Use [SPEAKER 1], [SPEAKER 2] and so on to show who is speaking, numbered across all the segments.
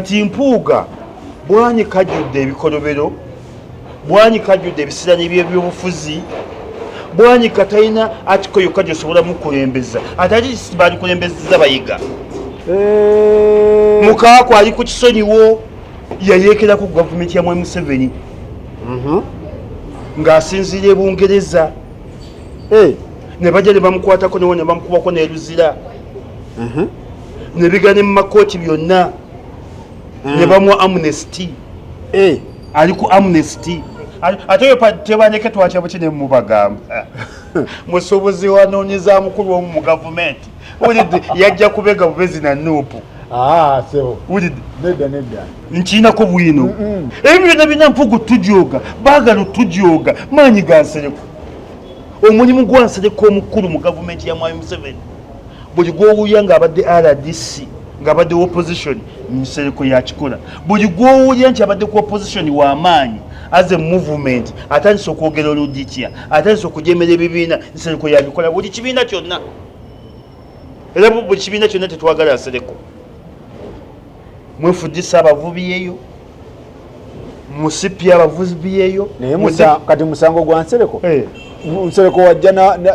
[SPEAKER 1] kati Mpuuga bwanyi kajjudde ebikolobero, bwanyi kajjudde ebisirani by'ebyobufuzi, bwanyi katalina atiko yokka gyosobola mukulembeza ate ati balikulembezeza bayiga mukaako ali ku kisonyiwo yayeekerako gavumenti ya Mwai Museveni ng'asinziira e Bungereza ne bajja ne bamukwatako ne bamukubako n'eruzira ne bigana mu makooti byonna ne bamuwa amnesty ali ku amnesty ate tebandeke twatya buki ne mubagamba musuubuzi wanoonyeza mukulu omu mu gavumenti wulidde yajja kubega bubezi na nuupu wulidde
[SPEAKER 2] nedda
[SPEAKER 1] nkiinako bwino ebyo byonna bina Mpuuga tujooga baagala tujooga maanyi ga Nsereko omulimu gwa Nsereko omukulu mu gavumenti ya Mwai Museveni buli gw'owulira ng'abadde RDC ng'abadde opposition Nsereko yakikola buli gw'owulira nti abadde ku opposition w'amaanyi as a movement atandise okwogera oludikya atandise okujemera ebibiina Nsereko yabikola buli kibiina kyonna era buli kibiina kyonna tetwagala Nsereko mwefuddisa abavubi yeyo musipya abavubi yeyo
[SPEAKER 2] naye kati musango gwa Nsereko Nsereko wajja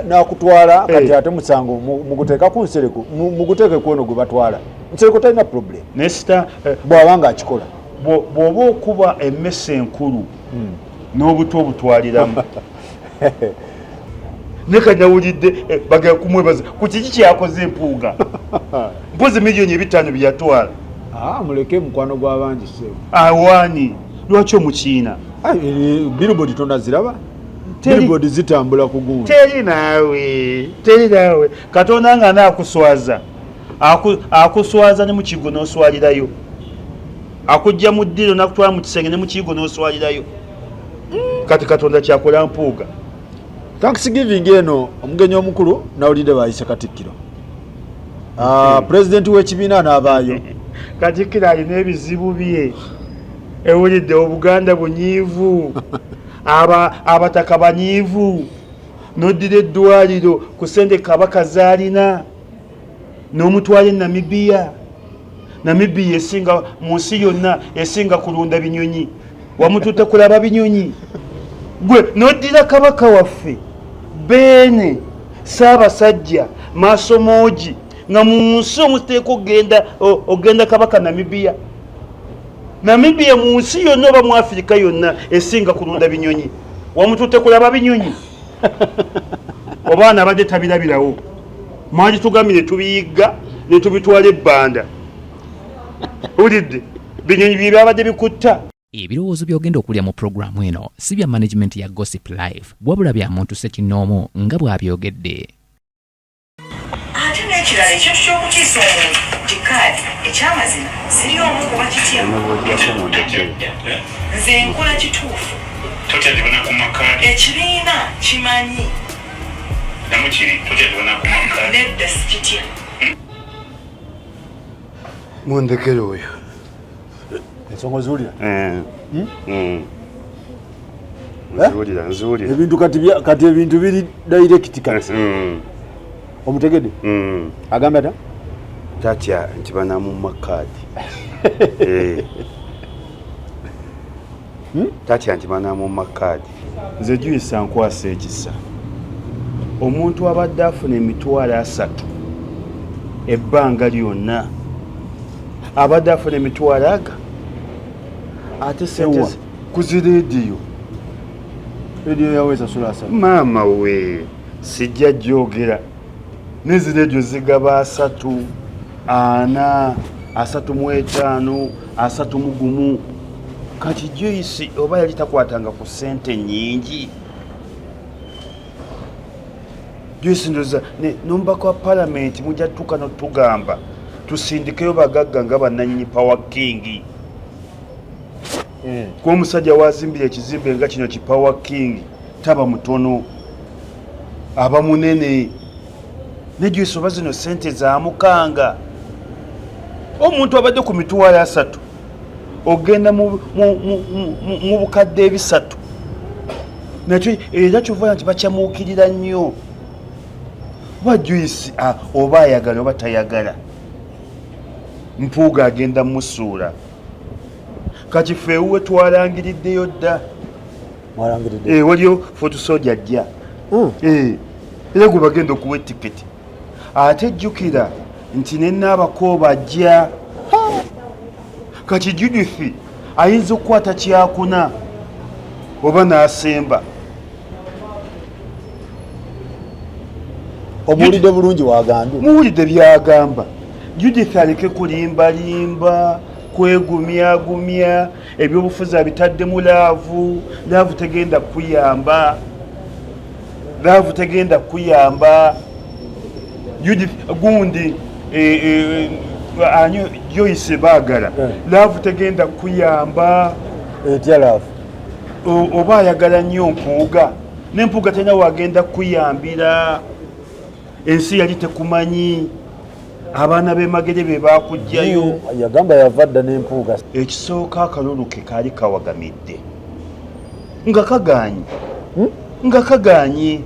[SPEAKER 2] n'akutwala kati ate musango muguteeka ku Nsereko muguteeke kwono gwe batwala Nsereko talina problem
[SPEAKER 1] nesita
[SPEAKER 2] bw'abanga akikola
[SPEAKER 1] bw'oba okuba emmese enkulu n'obuto obutwaliramu nekanyawulidde bagenda kumwebaza ku kiki kyakoze Mpuuga mpozi miliyoni 5 byeyatwala
[SPEAKER 2] muleke mukwano gw'abangi seewo
[SPEAKER 1] awaani lwaki omukiina
[SPEAKER 2] billboard tonaziraba billboard zitambula ku gundi
[SPEAKER 1] teri naawe Katonda nga naakuswaza akuswaza ne mu kigo n'oswalirayo akujja mu ddiro nakutwala mu kisenge ne mu kigo n'oswalirayo kati Katonda kyakola Mpuuga
[SPEAKER 2] Thanksgiving eno omugenyi omukulu nawulidde bayise Katikkiro pulezidenti w'ekibiina n'abaayo
[SPEAKER 1] Katikkiro alina ebizibu bye ewulidde Obuganda bunyiivu abataka banyiivu n'oddira eddwaliro ku ssente Kabaka zaalina n'omutwala e Namibia esinga mu nsi yonna esinga kulunda binyonyi wamututte kulaba binyonyi gwe n'oddira Kabaka waffe Beene Ssaabasajja Maasomoogi nga mu nsi omuteeka ogenda Kabaka Namibia mu nsi yonna oba mu Afirika yonna esinga kulunda binyonyi wamututte kulaba binyonyi obaana abadde tabirabirawo mwali tugambye tubiyigga ne tubitwala ebbanda ulidde binyonyi bye byabadde bikutta
[SPEAKER 3] ebirowoozo by'ogenda okulya mu pulogulaamu eno si bya management ya Gossip Live wabula bya muntu Ssekinoomu nga bw'abyogedde
[SPEAKER 4] ate n'ekirala ekintu ky'okukiisa omuntu kikaadi ekyamazima siri omu kuba kitya nze nkola kituufu ekibiina kimanyi nedda sikitya
[SPEAKER 1] mundekere oyo
[SPEAKER 2] ensonga ziwulira
[SPEAKER 1] nziwulira
[SPEAKER 2] ebintu kati ebintu biri direct kati omutegedde agamba ta
[SPEAKER 1] tatya nti banamumma kaadi tatya nti banamumma kaadi nze juyisa nkwasa ekisa omuntu abadde afuna $3,000 ebbanga lyonna abadde afuna $3,000 ate sente kuzi rediyo
[SPEAKER 2] yawesasula
[SPEAKER 1] maama we sijja jyogera nezi rediyo zigaba 3, 4, 35, 31 kati Joyce oba yali takwatanga ku sente nyingi Joyce ndoza nombako wa parliament mujja tuka n'otugamba tusindikeyo bagagga nga bannanyini Power King kuba omusajja wazimbira ekizimbe nga kino ki Power King taba mutono aba munene ne Joyce oba zino sente zaamukanga omuntu abadde ku $3,000 ogenda mu bukadde 3 nakyo era kyova nti bakyamuukirira nnyo oba Joyce oba ayagala oba tayagala Mpuuga agenda musuula kati feewe twalangiriddeyo dda waliyo fotosoja ajja era gwe bagenda okuwa etiketi ate ejjukira nti nenaabakooba ajja kati Judith ayinza okukwata kyakuna oba n'asemba.
[SPEAKER 2] omuwulidde bulungi wagambye
[SPEAKER 1] muwulidde byagamba Judith aleke kulimbalimba kwegumyagumya ebyobufuzi abitaddemu laavu tegenda kuyamba Judith gundi anyo Joyce baagala laavu tegenda kuyamba
[SPEAKER 2] etya laavu
[SPEAKER 1] oba ayagala nnyo mpuuga n'empuuga tena wagenda kuyambira ensi yali tekumanyi abaana b'emagere be bakujjayo
[SPEAKER 2] yagamba yava dda n'empuuga
[SPEAKER 1] ekisooka akalulu ke kaali kawagamidde nga kaganye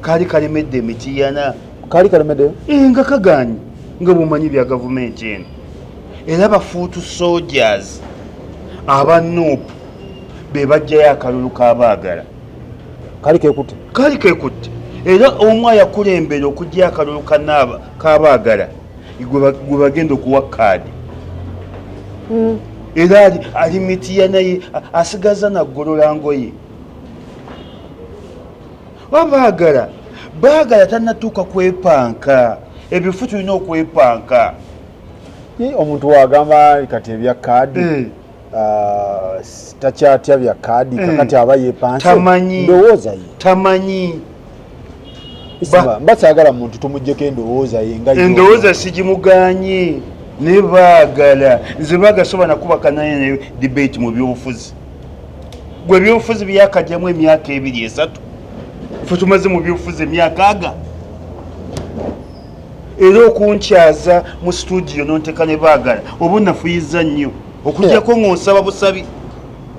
[SPEAKER 1] kaali kalemedde emitiyana
[SPEAKER 2] kaali kalemedde
[SPEAKER 1] nga kaganye nga bumanyi bya gavumenti eno era bafuutu soldiers aba Nuupu be bajjayo akalulu k'abaagala
[SPEAKER 2] kaali
[SPEAKER 1] kekutte era omu ayakulembera okujja akalulu k'abaagala gwe bagenda okuwa kaadi era ali mitiyana ye asigaza naggolola ngoye baagala tannatuuka kwepanka ebifu tulina okwepanka
[SPEAKER 2] omuntu wagamba kati ebya kaadi takyatya bya kaadi kakati aba yepanse ndowooza ye
[SPEAKER 1] tamanyi
[SPEAKER 2] mbakyagala muntu tumuggyeko endowooza ye nga
[SPEAKER 1] endowooza sigimuganye ne baagala nze bagasobola nakubaka naye ne debate mu byobufuzi gwe ebyobufuzi byakajjamu emyaka 2-3 fe tumaze mu byobufuzi emyaka aga era okunkyaza mu studio nonteka ne baagala oba nafuyiza nnyo okujjako ng'onsaba busabi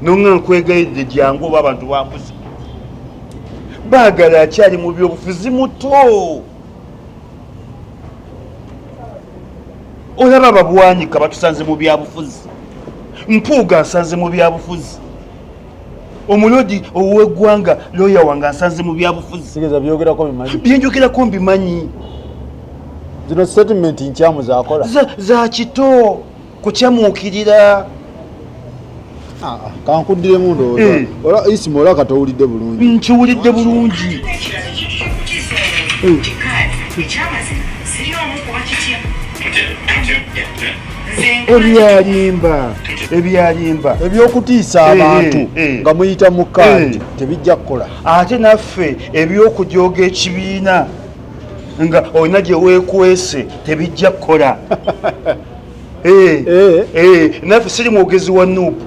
[SPEAKER 1] nonga nkwegayidde jangu oba abantu bambuzi baagala akyali mu byobufuzi muto olaba babwanika batusanze mu byabufuzi mpuuga nsanze mu byabufuzi omulodi ow'eggwanga looya wange nsanze mu byabufuzi byenjogerako mbimanyi
[SPEAKER 2] zino statement nkyamu zakola
[SPEAKER 1] za kito kukyamuukirira
[SPEAKER 2] kankuddiremu ndowooza isimu olaba katowulidde bulungi
[SPEAKER 1] nkiwulidde bulungi ebyalimba
[SPEAKER 2] ebyokutiisa abantu nga muyita mu kaadi tebijja kukola
[SPEAKER 1] ate naffe ebyokujooga ekibiina nga olina gye weekwese tebijja kukola naffe siri mwogezi wa Nuupu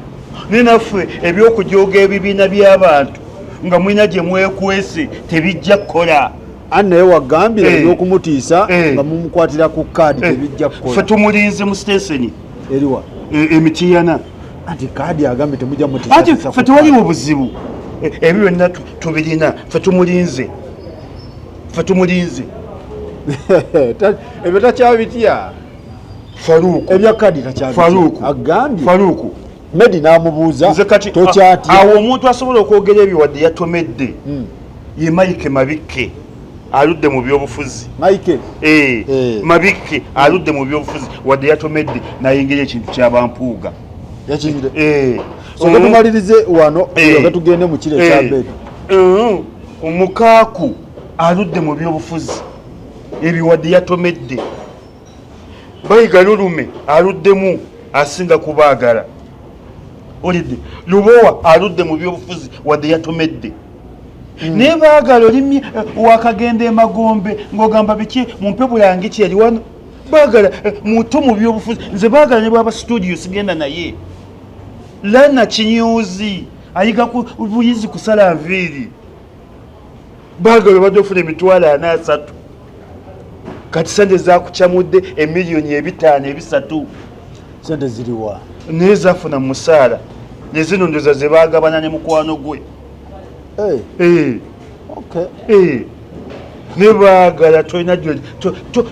[SPEAKER 1] ne naffe ebyokujooga ebibiina by'abantu nga mulina gye mwekwese tebijja kukola
[SPEAKER 2] naye wagambira ebyokumutiisa nga mumukwatira ku kaadi tebijja kukola
[SPEAKER 1] ffe tumulinze mu sitenseni
[SPEAKER 2] eriwa
[SPEAKER 1] emitiyana
[SPEAKER 2] anti kaadi agambye temujja mutiisa
[SPEAKER 1] ati ffe tewaliwo buzibu ebyo byonna tubirina ffe tumulinze
[SPEAKER 2] ebyo takyabitya
[SPEAKER 1] Faruku
[SPEAKER 2] ebya kaadi takyabitya agambye
[SPEAKER 1] Faruku
[SPEAKER 2] Medi n'amubuuza tokyatya
[SPEAKER 1] awo omuntu asobola okwogera ebyo wadde yatomedde ye Mike Mabikke aludde mu byobufuzi Mabikke aludde mu byobufuzi wadde yatomedde nayingira ekintu kyabampuuga
[SPEAKER 2] yakingire tumalirize wano nga tugende mu kiro ekya Bedi
[SPEAKER 1] omukaaku aludde mu byobufuzi ebyo wadde yatomedde Bayiga Lulume aluddemu asinga kubaagala olidde Lubowa aludde mu byobufuzi wadde yatomedde naye baagala oli wakagenda emagombe ng'ogamba biki mumpe bulange ki yali wano baagala muto mu byobufuzi nze baagala ne bwaba studio sigenda naye Lana Kinyuuzi ayiga ku buyizi kusala nviiri baagala badde ofuna $43 kati sente zakukyamudde $5,300
[SPEAKER 2] sente ziriwa
[SPEAKER 1] naye zafuna musaala ne zino ndoza ze baagabana ne mukwano gwe ne baagala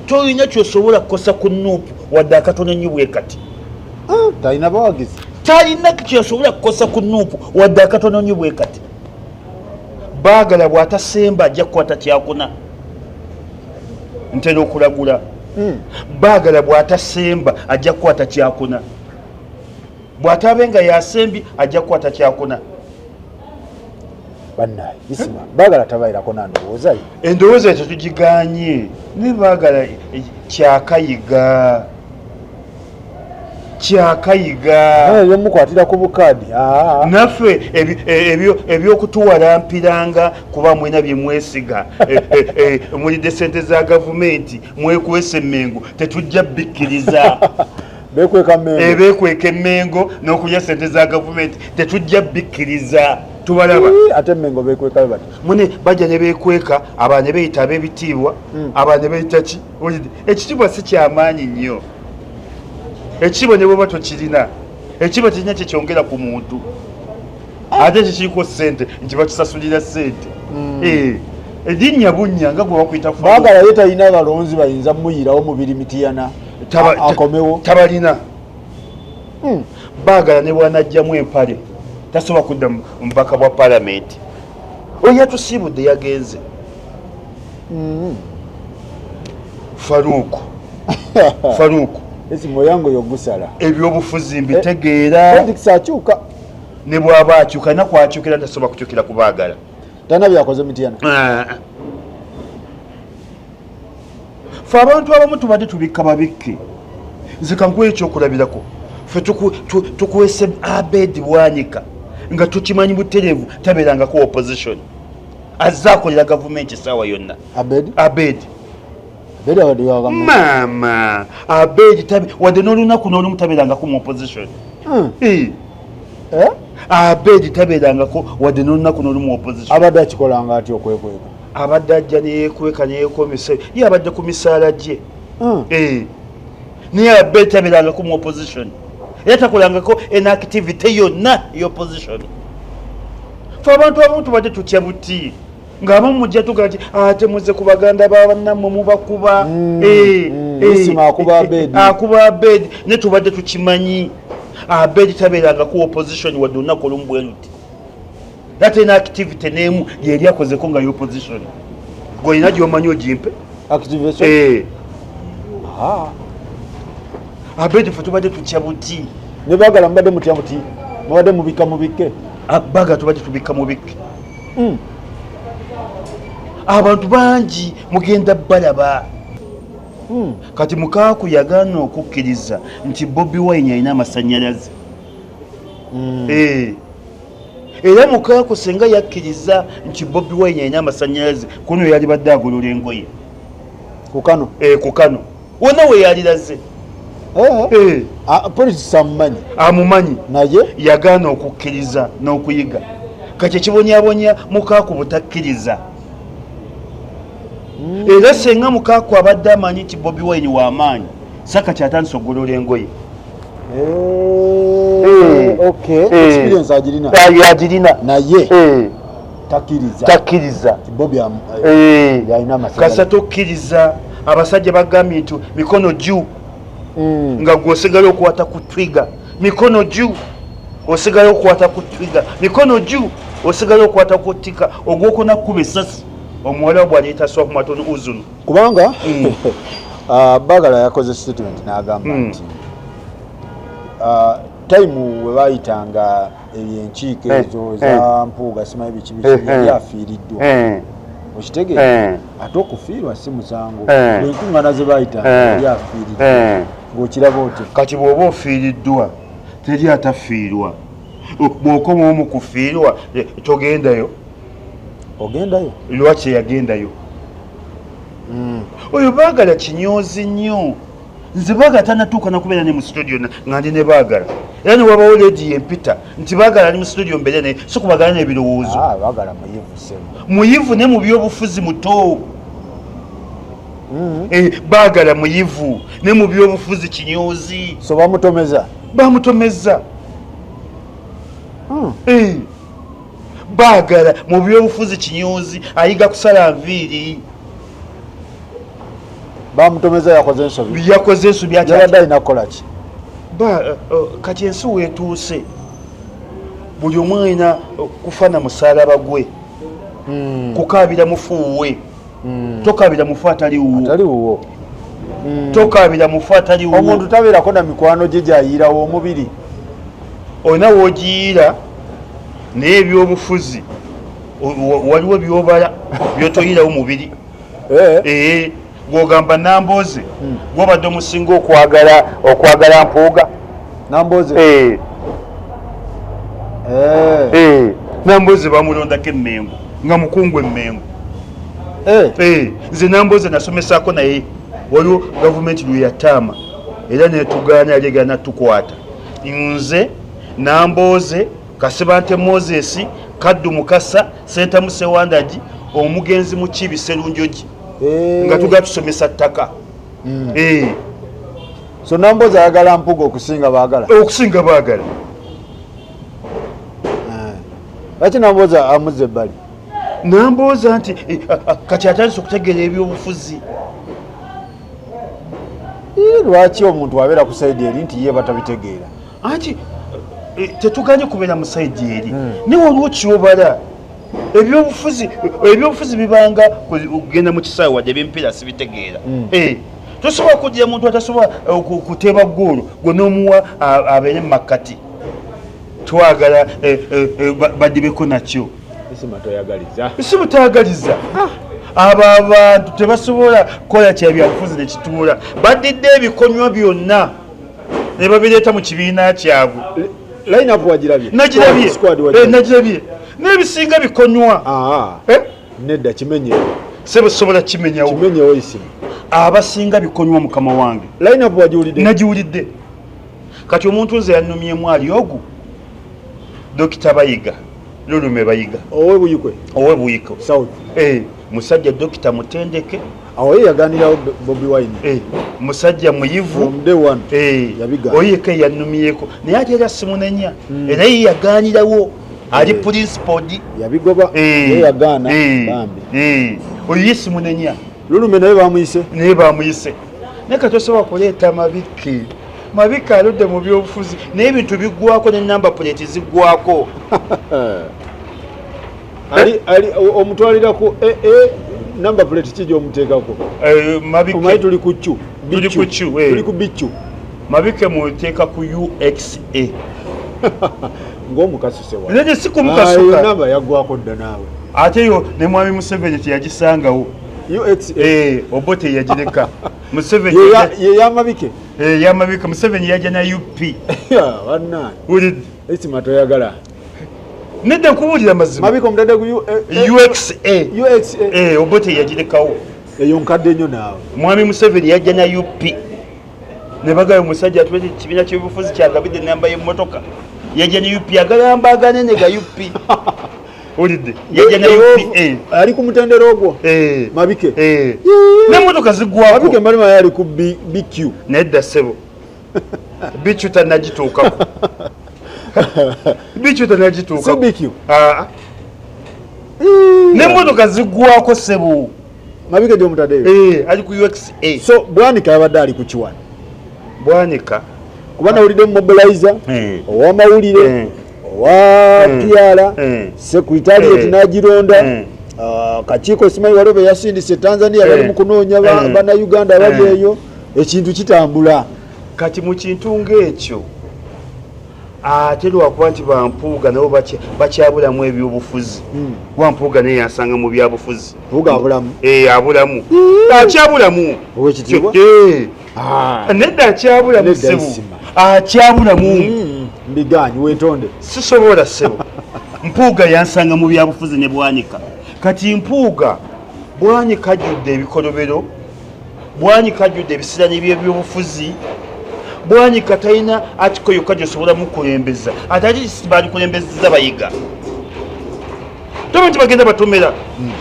[SPEAKER 1] tolina kyosobola kukosa ku Nuupu wadde akatono nnyo bwe kati
[SPEAKER 2] talina bawagizi
[SPEAKER 1] talina kyasobola kukosa ku Nuupu wadde akatono nnyo bwe kati. Baagala bw'atasemba ajja kukwata kyakuna. Ntera okulagula. Baagala bw'atasemba ajja kukwata kyakuna. Bw'ataabenga yasembi ajja kukwata kyakuna.
[SPEAKER 2] Bannaye isima baagala tabairako na ndowooza ye.
[SPEAKER 1] Endowooza tetugiganye ne baagala kyakayiga.
[SPEAKER 2] Byomukwatira ku bukaadi
[SPEAKER 1] naffe ebyokutuwalampiranga kuba mwina bye mwesiga mulidde sente za gavumenti mwekwesa emmengo tetujja bikkiriza. Beekweka emmengo n'okulya sente za gavumenti tetujja bikkiriza. Tubalaba
[SPEAKER 2] ate emmengo beekweka bati
[SPEAKER 1] mune bajja ne beekweka abaana ne beeyita ab'ebitiibwa abaana ne beeyita ki ekitiibwa si kyamaanyi nnyo. Ekitiibwa ne bw'oba tokirina ekitiibwa kirina kyekyongera ku muntu ate kikiriko ssente nti bakisasulira ssente. Erinnya bunnya nga gwe bakuyita
[SPEAKER 2] baagala ye talina balonzi bayinza muyirawo mu birimitiana akomewo
[SPEAKER 1] tabalina. Baagala ne bwanajjamu empale tasobola kudda mu bubaka bwa palamenti. Oyo yatusiibudde yagenze Faruuku
[SPEAKER 2] esi moyango yogusala
[SPEAKER 1] ebyobufuzi mbitegeera
[SPEAKER 2] Felix akyuka
[SPEAKER 1] ne bw'aba akyuka nakwakyukira tasobola kukyukira ku baagala
[SPEAKER 2] tana byakoze mitiana.
[SPEAKER 1] Fe abantu abamu tubadde tubikka babikke nze kankuwa ekyokulabirako fe tukuwese Abedi Bwanika nga tukimanyi butereevu tabeerangako opposition azze akolera gavumenti essaawa yonna. Abedi maama Abedi wadde n'olunaku n'olumu tabeerangako mu opposition. Abedi tabeerangako wadde n'olunaku n'olumu opposition.
[SPEAKER 2] Abadde akikolanga atya okwekweka?
[SPEAKER 1] Abadde ajja neyekweka neyekomesa ye abadde ku misaala gye. Naye Abedi tabeerangako mu opposition era takolangako enactivity yonna y'opposition. Fe abantu abamu tubadde tutya buti ng'abamu mujja tugaa nti ate muze ku baganda bannammwe mubakuba. Akuba Abedi ne tubadde tukimanyi. Abedi tabeerangako opposition wadde olunaku olumu bwe luti ate enactivity n'emu yeri akozeko nga y'opposition. Gwolina gy'omanyi ogimpe
[SPEAKER 2] activation.
[SPEAKER 1] Abedi fe tubadde tutya buti
[SPEAKER 2] ne baagala mubadde mutya buti mubadde mubikka mubikke.
[SPEAKER 1] Baagala tubadde tubikka mubikke. Abantu bangi mugenda balaba. Kati Mukaaku yagaana okukkiriza nti Bobi Wine alina amasannyalaze. Era Mukaaku senga yakkiriza nti Bobi Wine alina amasannyalaze kuno yali badde agolola engoye
[SPEAKER 2] ku Kano.
[SPEAKER 1] Ku Kano wonna we yaliraze.
[SPEAKER 2] Polisi
[SPEAKER 1] amumanyi
[SPEAKER 2] naye
[SPEAKER 1] yagaana okukkiriza n'okuyiga. Kati ekibonyabonya Mukaaku butakkiriza. Era senga Mukaaku abadde amanyi nti Bobi Wine w'amaanyi saka kyatandise okugolola engoye.
[SPEAKER 2] Experience agirina naye takkiriza Bobi yalina amasannyalaze.
[SPEAKER 1] Kasa tokkiriza abasajja bagambye nti mikono juu nga gw'osigala okwata ku twiga. Mikono juu osigala okwata ku twiga. Mikono juu osigala okwata ku ttika ogwokuna kuba essasi. Omuwala bw'aleeta swap matono uzunu
[SPEAKER 2] kubanga baagala yakoze statement n'agamba nti time we baayitanga enkiiko ezo za Mpuuga simanyi biki yali afiiriddwa. Okitegeera ate okufiirwa si musango. Enkuŋŋaana ze baayitanga yali afiiriddwa ng'okiraba otyo.
[SPEAKER 1] Kati bw'oba ofiiriddwa teri atafiirwa. Bw'okomawo mu kufiirwa togendayo.
[SPEAKER 2] Ogendayo?
[SPEAKER 1] Lwaki yagendayo? Oyo baagala kinyoozi nnyo. Nze baagala tanatuuka nakubeera ne mu studio nga ndi ne baagala. Era ne wabawo leedi empita nti baagala ali mu studio mbere naye si kubagala n'ebirowoozo.
[SPEAKER 2] Baagala muyivu sebo.
[SPEAKER 1] Muyivu ne mu byobufuzi muto. Baagala muyivu ne mu byobufuzi kinyoozi.
[SPEAKER 2] So bamutomeza?
[SPEAKER 1] Bamutomeza. Baagala mu byobufuzi kinyoozi ayiga kusala nviiri.
[SPEAKER 2] Bamutomeza yakoze ensobi.
[SPEAKER 1] Yakoze ensobi
[SPEAKER 2] yabadde alina kukola ki?
[SPEAKER 1] kati ensi weetuuse buli omu alina kufana musalaba gwe kukaabira mufuuwe tokaabira mufu ataliwo tokaabira mufu ataliwo
[SPEAKER 2] omuntu tabeerako na mikwano gye gyayirawo omubiri
[SPEAKER 1] olina woogiyiira naye ebyobufuzi waliwo byobala byotoyirawo mubiri gwogamba Nambooze gwobadde omusinga okwagala Mpuuga
[SPEAKER 2] Nambooze
[SPEAKER 1] Nambooze bamulondako Emmengo nga mukungu Emmengo nze Nambooze nasomesaako naye waliwo gavumenti lwe yataama era netugaana yalegana tukwata nze Nambooze Kasebante Moses Kaddu Mukasa Senta Musewandagi omugenzi mu Kibi Serunjogi nga tuga tusomesa ttaka
[SPEAKER 2] so Nambooze ayagala Mpuuga okusinga baagala lwaki Nambooze amuzza ebbali
[SPEAKER 1] Nambooze nti kati atandise okutegeera ebyobufuzi
[SPEAKER 2] lwaki omuntu abeera ku saidi eri nti ye batabitegeera
[SPEAKER 1] anti tetuganye kubeera mu saidi eri naye waliwo kyobala ebyobufuzi bibanga kugenda mu kisaawe wadde ebyempiira sibitegeera tosobola okugira muntu atasobola kuteeba ggoolo gwe n'omuwa abeere mu makkati twagala badibeko nakyo si butayagaliza abo abantu tebasobola kukola kyabyabufuzi nekituula badidde ebikonywa byonna ne babireeta mu kibiina kyabwe nagirabye n'ebisinga bikonywa
[SPEAKER 2] nedda kimenyewo
[SPEAKER 1] sebusobola kimenyawo
[SPEAKER 2] isimu
[SPEAKER 1] abasinga bikonywa mukama wange nagiwulidde kati omuntu nze yannumyemu ali ogu Dokita Bayiga Lulume Bayiga owe buyiko musajja Dokita Mutendeke
[SPEAKER 2] awo yaganira Bobi Wine
[SPEAKER 1] musajja muyivu oyeke yannumyeko naye ate era simunenya era ye yaganirawo ali principal
[SPEAKER 2] yabigoba yagaana bambi
[SPEAKER 1] oyo ye simunenya
[SPEAKER 2] Lulume naye
[SPEAKER 1] bamuyise naye katosobola kuleeta mabiki aludde mu byobufuzi naye ebintu biggwako ne namba plate ziggwako
[SPEAKER 2] omutwalirako namba plate ki gy'omuteekako omanyi tuli ku ccu tuli ku biccu
[SPEAKER 1] mabike muteeka ku UXA
[SPEAKER 2] ng'omukasusewa
[SPEAKER 1] nene si kumukasuka
[SPEAKER 2] namba yaggwako dda naawe
[SPEAKER 1] ate yo ne mwami Museveni teyagisangawo
[SPEAKER 2] UXA
[SPEAKER 1] Obote yagireka Museveni
[SPEAKER 2] yamabike
[SPEAKER 1] yamabike Museveni yajja na UP
[SPEAKER 2] wanna
[SPEAKER 1] ulidde
[SPEAKER 2] esima toyagala
[SPEAKER 1] nedda nkubuulira mazima
[SPEAKER 2] mabike omudadde ku
[SPEAKER 1] UXA Obote yagirekawo
[SPEAKER 2] eyo nkadde nnyo naawe
[SPEAKER 1] mwami Museveni yajja na UP ne bagayo omusajja atwedde ekibiina ky'ebyobufuzi kyagabidde enamba y'emmotoka yajja ne UP agayamba aganene ga UP ulidde yajja na UP
[SPEAKER 2] ali ku mutendero ogwo mabike
[SPEAKER 1] n'emmotoka ziggwako
[SPEAKER 2] mabike mbali maye ali ku BQ
[SPEAKER 1] nedda ssebo BQ tannagituukako BQ tannagituukako
[SPEAKER 2] BQ
[SPEAKER 1] n'emmotoka ziggwako ssebo
[SPEAKER 2] mabike gy'omutaddeyo
[SPEAKER 1] ali ku UXA
[SPEAKER 2] so Bwanika yabadde ali ku kiwani
[SPEAKER 1] Bwanika
[SPEAKER 2] kuba nawulidde mobilizer ow'amawulire owa PR Secretariat n'agironda kakiiko simanyi waliwo be yasindise Tanzania bali mu kunoonya bannayuganda abali eyo ekintu kitambula
[SPEAKER 1] kati mu kintu ng'ekyo ate lwakuba nti Bampuuga nabo bakyabulamu ebyobufuzi Wampuuga naye yasanga mu byabufuzi
[SPEAKER 2] abulamu
[SPEAKER 1] abulamu akyabulamu
[SPEAKER 2] owekitiibwa
[SPEAKER 1] nedda akyabulamu ssebo akyabulamu
[SPEAKER 2] mbiganyi weetonde
[SPEAKER 1] sisobola ssebo Mpuuga yansanga mu byabufuzi ne Bwanika kati Mpuuga Bwanika ajjudde ebikolobero Bwanika ajjudde ebisirani by'ebyobufuzi Bwanika talina atiko yokka gyosobola mukulembeza ate ati bali kulembeza Bayiga tomanyi nti bagenda batomera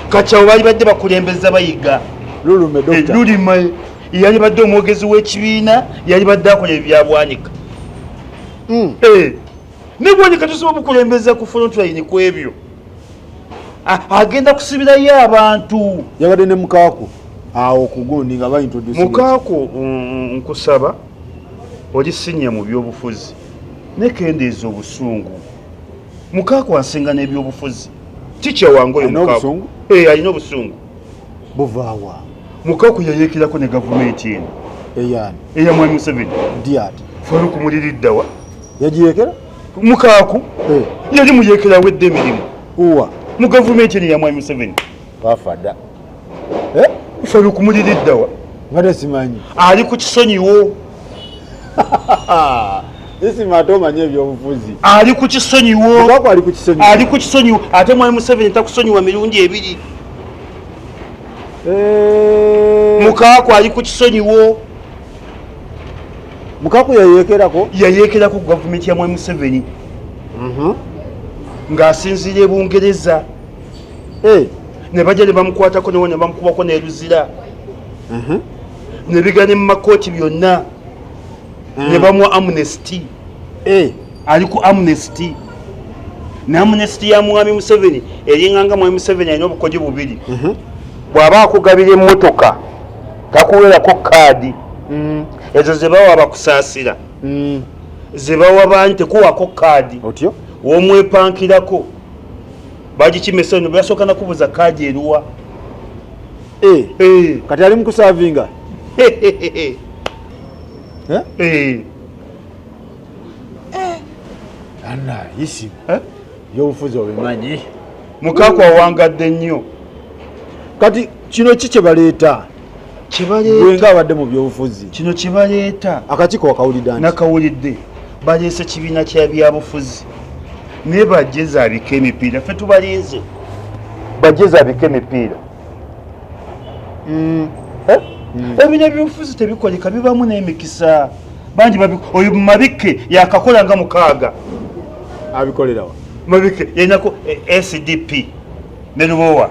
[SPEAKER 1] kati awo baali badde bakulembeza Bayiga
[SPEAKER 2] Lulume Dokita
[SPEAKER 1] Lulime yali badde omwogezi w'ekibiina yali badde akola ebya Bwanika ne Bwanika tosobola mukulembeza ku frontline ku ebyo agenda kusibirayo abantu
[SPEAKER 2] yabadde ne mukaako awo kugundi nga baintroduce
[SPEAKER 1] mukaako nkusaba oli sinya mu byobufuzi nekendeeza obusungu mukaako asinga n'ebyobufuzi tikya wange oyo mukaako alina obusungu
[SPEAKER 2] buvaawa
[SPEAKER 1] mukaako yayeekirako ne gavumenti eno
[SPEAKER 2] eyani
[SPEAKER 1] eya mwami Museveni
[SPEAKER 2] ndiati
[SPEAKER 1] Faruku muliriddawa
[SPEAKER 2] yagiyeekera
[SPEAKER 1] mukaako yali muyeekera wedde emirimu
[SPEAKER 2] uwa
[SPEAKER 1] mu gavumenti eno ya mwami Museveni
[SPEAKER 2] twafadda
[SPEAKER 1] Faruku muliriddawa
[SPEAKER 2] mbadde simanyi
[SPEAKER 1] ali ku kisonyiwo
[SPEAKER 2] esima ate omanye ebyobufuzi
[SPEAKER 1] ali ku kisonyiwo
[SPEAKER 2] mukaako ali ku kisonyiwo
[SPEAKER 1] ali ku kisonyiwo ate mwami Museveni takusonyiwa mirundi ebiri mukaako ali ku kisonyiwo
[SPEAKER 2] mukaako
[SPEAKER 1] yayeekerako ku gavumenti ya mwami Museveni ng'asinziira e Bungereza ne bajja ne bamukwatako ne bamukubako n'eruzira ne bigana mu makooti byonna ne bamuwa amnesty ali ku amnesty ne amnesty ya mwami Museveni eringanga mwami Museveni alina obukodyo bubiri bw'aba akugabira emmotoka takuweerako kaadi ezo ze bawa abakusaasira ze bawa bantu tekuwako kaadi
[SPEAKER 2] otyo
[SPEAKER 1] womwepankirako bagikimesa no basooka nakubuza kaadi eruwa
[SPEAKER 2] kati ali mukusaavinga anna isimu byobufuzi obimanyi
[SPEAKER 1] mukaako awangadde nnyo
[SPEAKER 2] kati kino ki kyebaleeta bwenga abadde mu byobufuzi
[SPEAKER 1] kino kyebaleeta
[SPEAKER 2] akakiiko wakawulidde nti
[SPEAKER 1] nakawulidde baleese kibiina kya byabufuzi naye bajje zaabika emipiira ffe tubaleeze bajje zaabika emipiira ebiina byobufuzi tebikoleka bibamu n'emikisa bangi oyo mumabike yakakola nga 6
[SPEAKER 2] abikolerawa
[SPEAKER 1] mabike yalinako SDP ne Lubowa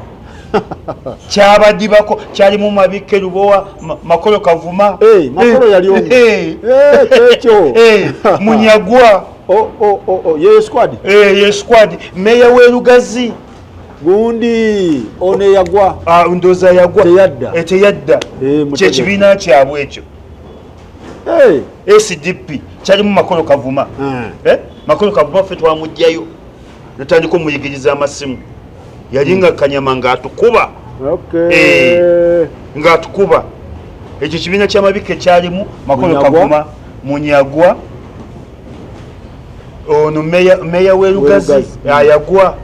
[SPEAKER 1] kyabadibako kyali mu mabike Lubowa Makolo Kavuma
[SPEAKER 2] Makolo yali omu ekyo
[SPEAKER 1] Munyagwa
[SPEAKER 2] ye
[SPEAKER 1] squad meya w'Erugazi
[SPEAKER 2] gundi one yagwa
[SPEAKER 1] ndoza yagwa teyadda kyekibiina kyabwe ekyo SDP kyali mu Makolo Kavuma Makolo Kavuma ffe twamugjayo natandika omuyigiriza amasimu yali nga Kanyama ng'atukuba ng'atukuba ekyo kibiina ky'amabike kyalimu Makolo Kavuma Munyagwa ono meya w'Erugazi ayagwa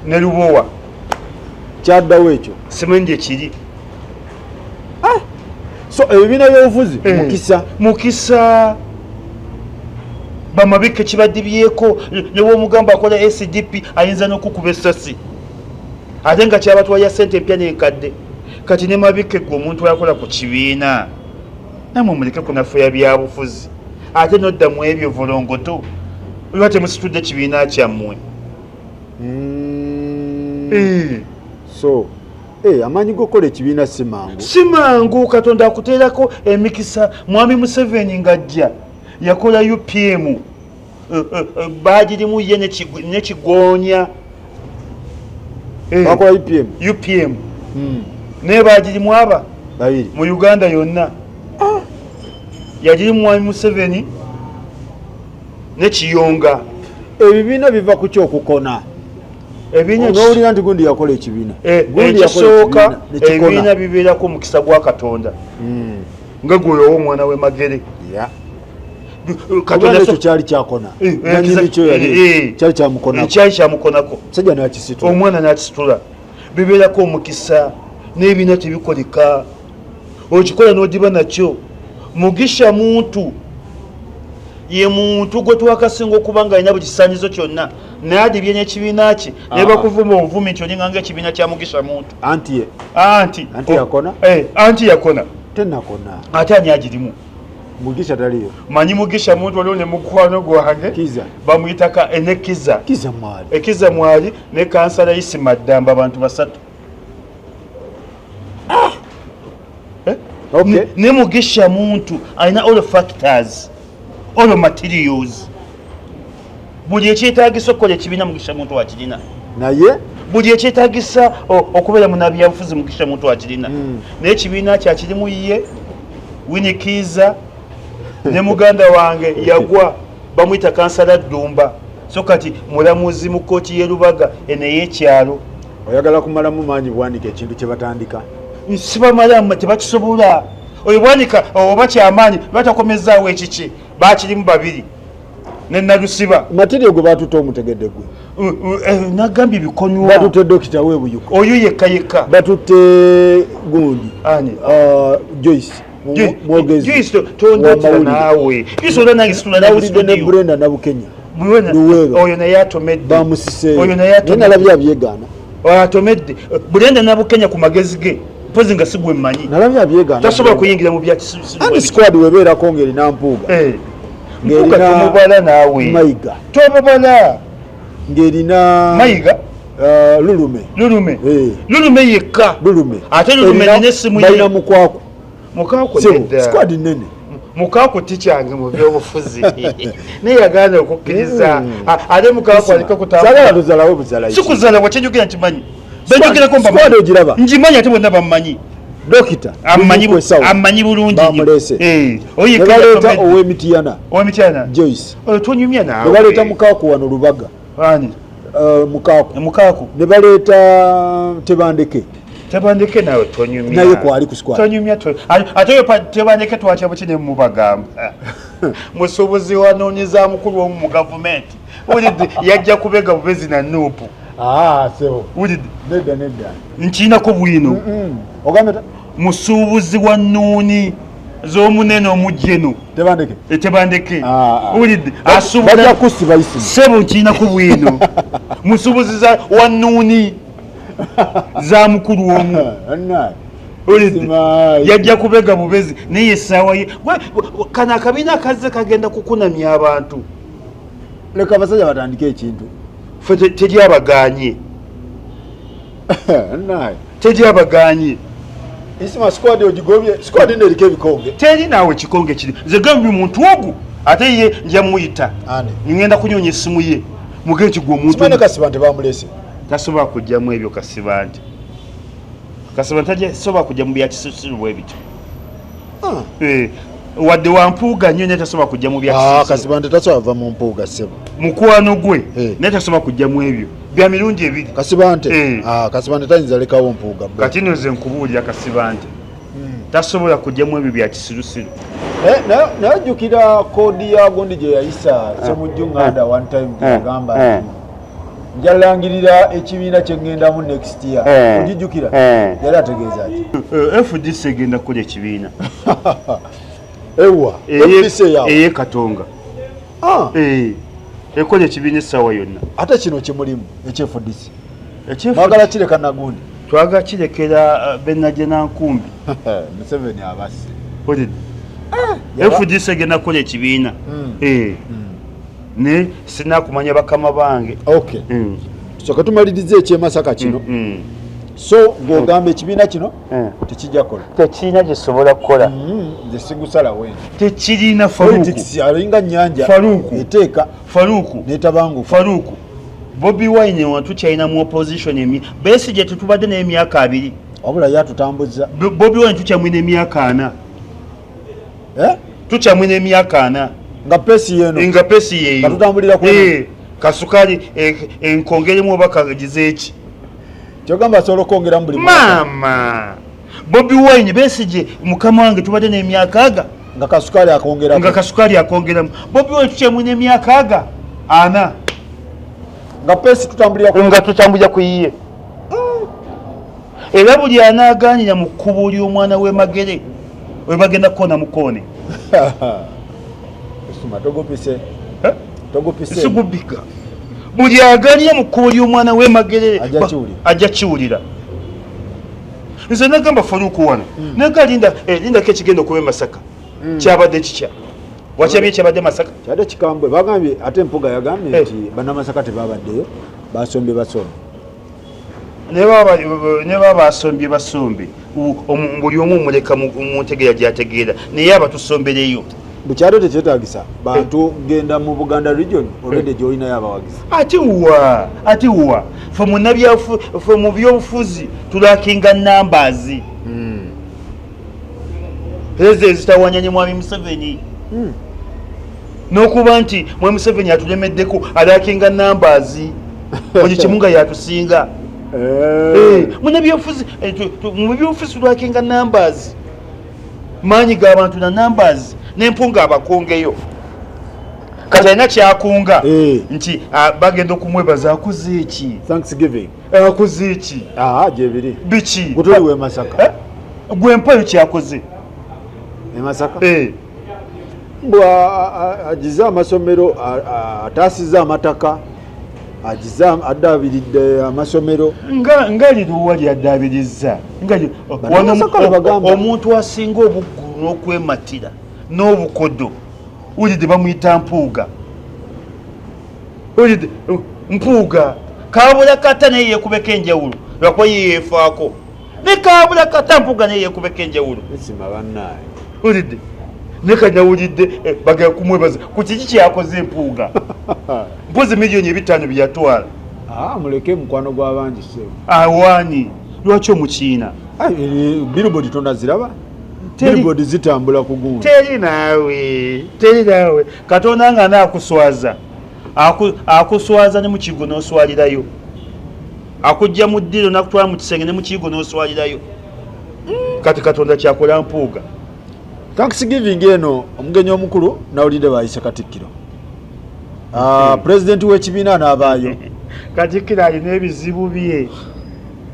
[SPEAKER 1] ne Lubowa
[SPEAKER 2] kyaddawo ekyo
[SPEAKER 1] simanyi ekiri
[SPEAKER 2] so ebibiina byobufuzi
[SPEAKER 1] mukisa bamabike kibadibyeko newomugamba akola SDP ayinza n'okukuba essasi ate nga kyabatwalya ssente empya n'enkadde kati ne mabike gwe omuntu yakola ku kibiina namwe muleke kunafuya byabufuzi ate nodda mu ebyo volongoto oba temusitudde kibiina kyammwe
[SPEAKER 2] so amanyi gokola ekibiina
[SPEAKER 1] si mangu Katonda akuteerako emikisa mwami Museveni ng'ajja yakola UPM bagirimu ye nekigoonya
[SPEAKER 2] bakola
[SPEAKER 1] UPM naye bagirimu aba
[SPEAKER 2] babiri
[SPEAKER 1] mu Uganda yonna yagirimu mwami Museveni nekiyonga
[SPEAKER 2] ebibiina biva ku kyokukona n'owulira nti gundi yakola ekibiina
[SPEAKER 1] ekisooka ebibiina bibeerako omukisa gwa Katonda nga gweoyo ow'omwana we Magere
[SPEAKER 2] ekyo kyali kyakona kyali kyamukonako sajja nakisitula
[SPEAKER 1] omwana nakisitula bibeerako omukisa n'ebibiina tebikoleka okikola n'odiba nakyo mugisha muntu ye muntu gwe twakasinga okuba nga alina buli kisaanyizo kyonna naye adibye n'ekibiina kye naye bakuvuma obuvumi nti olinga ng'ekibiina kya mugisha muntu anti yakona
[SPEAKER 2] tenakona
[SPEAKER 1] ate ani agirimu
[SPEAKER 2] mugisha taliyo
[SPEAKER 1] manyi mugisha muntu waliwo ne mukwano gwange bamuyitaka ekiza mwali ne kansala Isima Ddamba abantu 3 ne mugisha muntu alina all factors all materials buli ekyetaagisa okukola ekibiina mugisha muntu wakirina
[SPEAKER 2] naye
[SPEAKER 1] buli ekyetaagisa okubeera munabyabufuzi mugisha muntu wakirina naye ekibiina kyakirimu ye Winikiza ne muganda wange yagwa bamuyita kansala Ddumba so kati mulamuzi mu kkooti y'e Lubaga eneyekyalo.
[SPEAKER 2] Oyagala kumalamu manyi bwanika ekintu kye batandika
[SPEAKER 1] sibamala tebakisobola oyo bwanika oba kyamaanyi batakomezaawo ekiki bakirimu babiri ne Nalusiba
[SPEAKER 2] material gwe batutte omutegedde gwe
[SPEAKER 1] nagambye bikonywa
[SPEAKER 2] batutte dokita webuyuko
[SPEAKER 1] oyo yekka
[SPEAKER 2] batutte gundi
[SPEAKER 1] ani
[SPEAKER 2] Joyce mwogezi
[SPEAKER 1] tondotera naawe isola nange situla
[SPEAKER 2] nawulidde ne Brenda Nabukenya
[SPEAKER 1] oyo naye atomedde
[SPEAKER 2] bamusiseeyo
[SPEAKER 1] oyo naye
[SPEAKER 2] nalabye abyegaana
[SPEAKER 1] atomedde Brenda Nabukenya ku magezi ge mpozi nga sigwe mmanyi
[SPEAKER 2] nalabye abyegaana
[SPEAKER 1] tasobola kuyingira mu byakisiru
[SPEAKER 2] andi squad webeerako ng'erina Mpuuga
[SPEAKER 1] Mpuuga tomubala naawe
[SPEAKER 2] Mayiga
[SPEAKER 1] tomubala
[SPEAKER 2] ng'erina
[SPEAKER 1] Mayiga Lulume yekka ate Lulume nine essimu
[SPEAKER 2] balina Mukwaku
[SPEAKER 1] squad
[SPEAKER 2] nene
[SPEAKER 1] Mukwaku tikyange mu byobufuzi naye yagaana okukkiriza ate Mukwaku aliko
[SPEAKER 2] kutambula tuzalawo buzala
[SPEAKER 1] sikuzala wakyenjogera nkimanyi benjogerako njimanyi ate bonna bammanyi
[SPEAKER 2] dokita
[SPEAKER 1] ammanyi bulungi
[SPEAKER 2] nebaleeta ow'Emityana Joyce
[SPEAKER 1] tonyumya naawe
[SPEAKER 2] nebaleeta Mukwaku wano Lubaga Mukwaku nebaleeta Tebandeke
[SPEAKER 1] nawe tonyumya
[SPEAKER 2] naye kwali ku squad
[SPEAKER 1] tonyumya ate yo Tebandeke twatya bukine mu bagamba musuubuzi wanoonyeza mukulu omu mu gavumenti ulidde yajja kubega bubezi na Nuupu
[SPEAKER 2] sebo
[SPEAKER 1] ulidde
[SPEAKER 2] nedda
[SPEAKER 1] nkiinako bwino
[SPEAKER 2] ogambe
[SPEAKER 1] musuubuzi wa nnuuni z'omunene omujjeno Tebandeke ulidde
[SPEAKER 2] bajja kusiba isimu
[SPEAKER 1] sebo nkiinako bwino musuubuzi wa nnuuni za mukulu omu yajja kubega bubezi naye essaawa ye kana akabiina akazze kagenda kukunamya abantu
[SPEAKER 2] leka abasajja batandike ekintu
[SPEAKER 1] fe teryabaganye teryabaganye
[SPEAKER 2] isima squad ogigobye squad neriko ebikonge
[SPEAKER 1] teri naawe kikonge kiri nze gambi muntu ogu ate ye nja muyita ngenda kunyonya essimu ye mugeeki gwe omuntu
[SPEAKER 2] simane Kasibante bamulese
[SPEAKER 1] tasobola kujjamu ebyo Kasibante tasobola kujja mu byakisiru bwebityo wadde wa Mpuuga nnyo naye tasobola kujja mu byakisiru
[SPEAKER 2] Kasibante tasobola va mu Mpuuga sebo
[SPEAKER 1] mukwano gwe naye tasobola kujja mu ebyo bya mirundi ebiri
[SPEAKER 2] Kasibante tayinza lekawo Mpuuga
[SPEAKER 1] kati nze nkubuulira Kasibante tasobola kujja mu ebyo byakisirusiru
[SPEAKER 2] najjukira koodi ya gundi gye yayisa Semujju Nganda one time agamba njalangirira ekibiina kyengendamu next year ogijjukira yali ategeeza ki
[SPEAKER 1] FDC egenda kukola ekibiina
[SPEAKER 2] ewa
[SPEAKER 1] eye Katonga ekola ekibiina essaawa yonna
[SPEAKER 2] ate kino kimulimu ekyefudisi mwagala kireka nagundi
[SPEAKER 1] twagala kirekera Benajje Nankumbi
[SPEAKER 2] Museveni abasi
[SPEAKER 1] FDC egenda kukola ekibiina ne sinakumanya bakama bange
[SPEAKER 2] soka tumalirize ekyemasaka kino so ng'ogamba ekibiina kino tekijja kola
[SPEAKER 1] tekirina gisobola kukola
[SPEAKER 2] nze sigusala wena
[SPEAKER 1] tekirina
[SPEAKER 2] alinga nnyanja eteeka netabangufu
[SPEAKER 1] Bobi Wine watukyalina mu opposition Besigye tetubadde n'emyaka 2
[SPEAKER 2] wabula yatutambuza
[SPEAKER 1] Bobi Wine tukyamwina emyaka 4 tukyamwina emyaka 4
[SPEAKER 2] nga pesi yeyo katutambulira
[SPEAKER 1] kasukali enkongeremu oba kagizeeki
[SPEAKER 2] kyogamba asobola okwongeramu buli
[SPEAKER 1] mama Bobi Wine Besigye mukama wange tubadde n'emyaka
[SPEAKER 2] nga kasukali akongeramu Bobi Wine tukyamwina emyaka 4 nga pesi
[SPEAKER 1] tutambulira ku yiye era buli anaaganyira mu kkubo ly'omwana w'emagere we bagenda kukona mukone sigubika buli aganye mu kkubo ly'omwana w'emagerere ajja kiwulira nze nagamba Faruku wano naga lindako ekigenda okuba Masaka kyabadde kikya wakyabye kyabadde Masaka
[SPEAKER 2] kyadde kikambwe bagambye ate Mpuuga yagambye nti bannamasaka tebabaddeyo basombye
[SPEAKER 1] ne baba basombye buli omu omuleka mu ntegeera gyategeera naye abatusombereyo
[SPEAKER 2] bukyalo tekyetaagisa bantu genda mu Buganda region olwedde gyolinayo abawagizi
[SPEAKER 1] ate wa fe mu byobufuzi tulakinga numbers ezo ezitawanyanye mwami Museveni n'okuba nti Mwami Museveni atulemeddeko alakinga numbers buli kimu nga yatusinga mu byofuzi lwakinga numbers maanyi g'abantu na numbers n'empunga abakongeyo kati alina kyakunga nti bagenda okumwebaza akoze eki akoze eki
[SPEAKER 2] gyebiri
[SPEAKER 1] biki
[SPEAKER 2] gutoliwe Masaka
[SPEAKER 1] gwe mpayo kyakoze
[SPEAKER 2] Masaka mbwa agize amasomero ataasiza amataka agize addabiridde amasomero
[SPEAKER 1] nga lino wali addabiriza omuntu asinga obuggulu n'okwematira n'obukodo ulidde bamuyita mpuuga ulidde mpuuga kabula kata naye yekubeka enjawulo lwakuba yeyefaako ne kabula kata mpuuga naye yekubeka enjawulo
[SPEAKER 2] esima bannaye
[SPEAKER 1] ulidde ne kanyawulidde bagenda kumwebaza ku kiki kyakoze empuuga mpozi miliyoni 5 byatwala
[SPEAKER 2] muleke mukwano gw'abangi sebo
[SPEAKER 1] awaani lwaki omukiina
[SPEAKER 2] billboard tonaziraba billboard zitambula ku gundi
[SPEAKER 1] teri naawe Katonda nga naakuswaza akuswaza ne mu kigo n'oswalirayo akujja mu ddiro nakutwala mu kisenge ne mu kigo n'oswalirayo kati Katonda kyakola mpuuga
[SPEAKER 2] Thanksgiving eno omugenyi omukulu nawulidde bayise Katikkiro pulezidenti w'ekibiina n'abaayo
[SPEAKER 1] Katikkiro alina ebizibu bye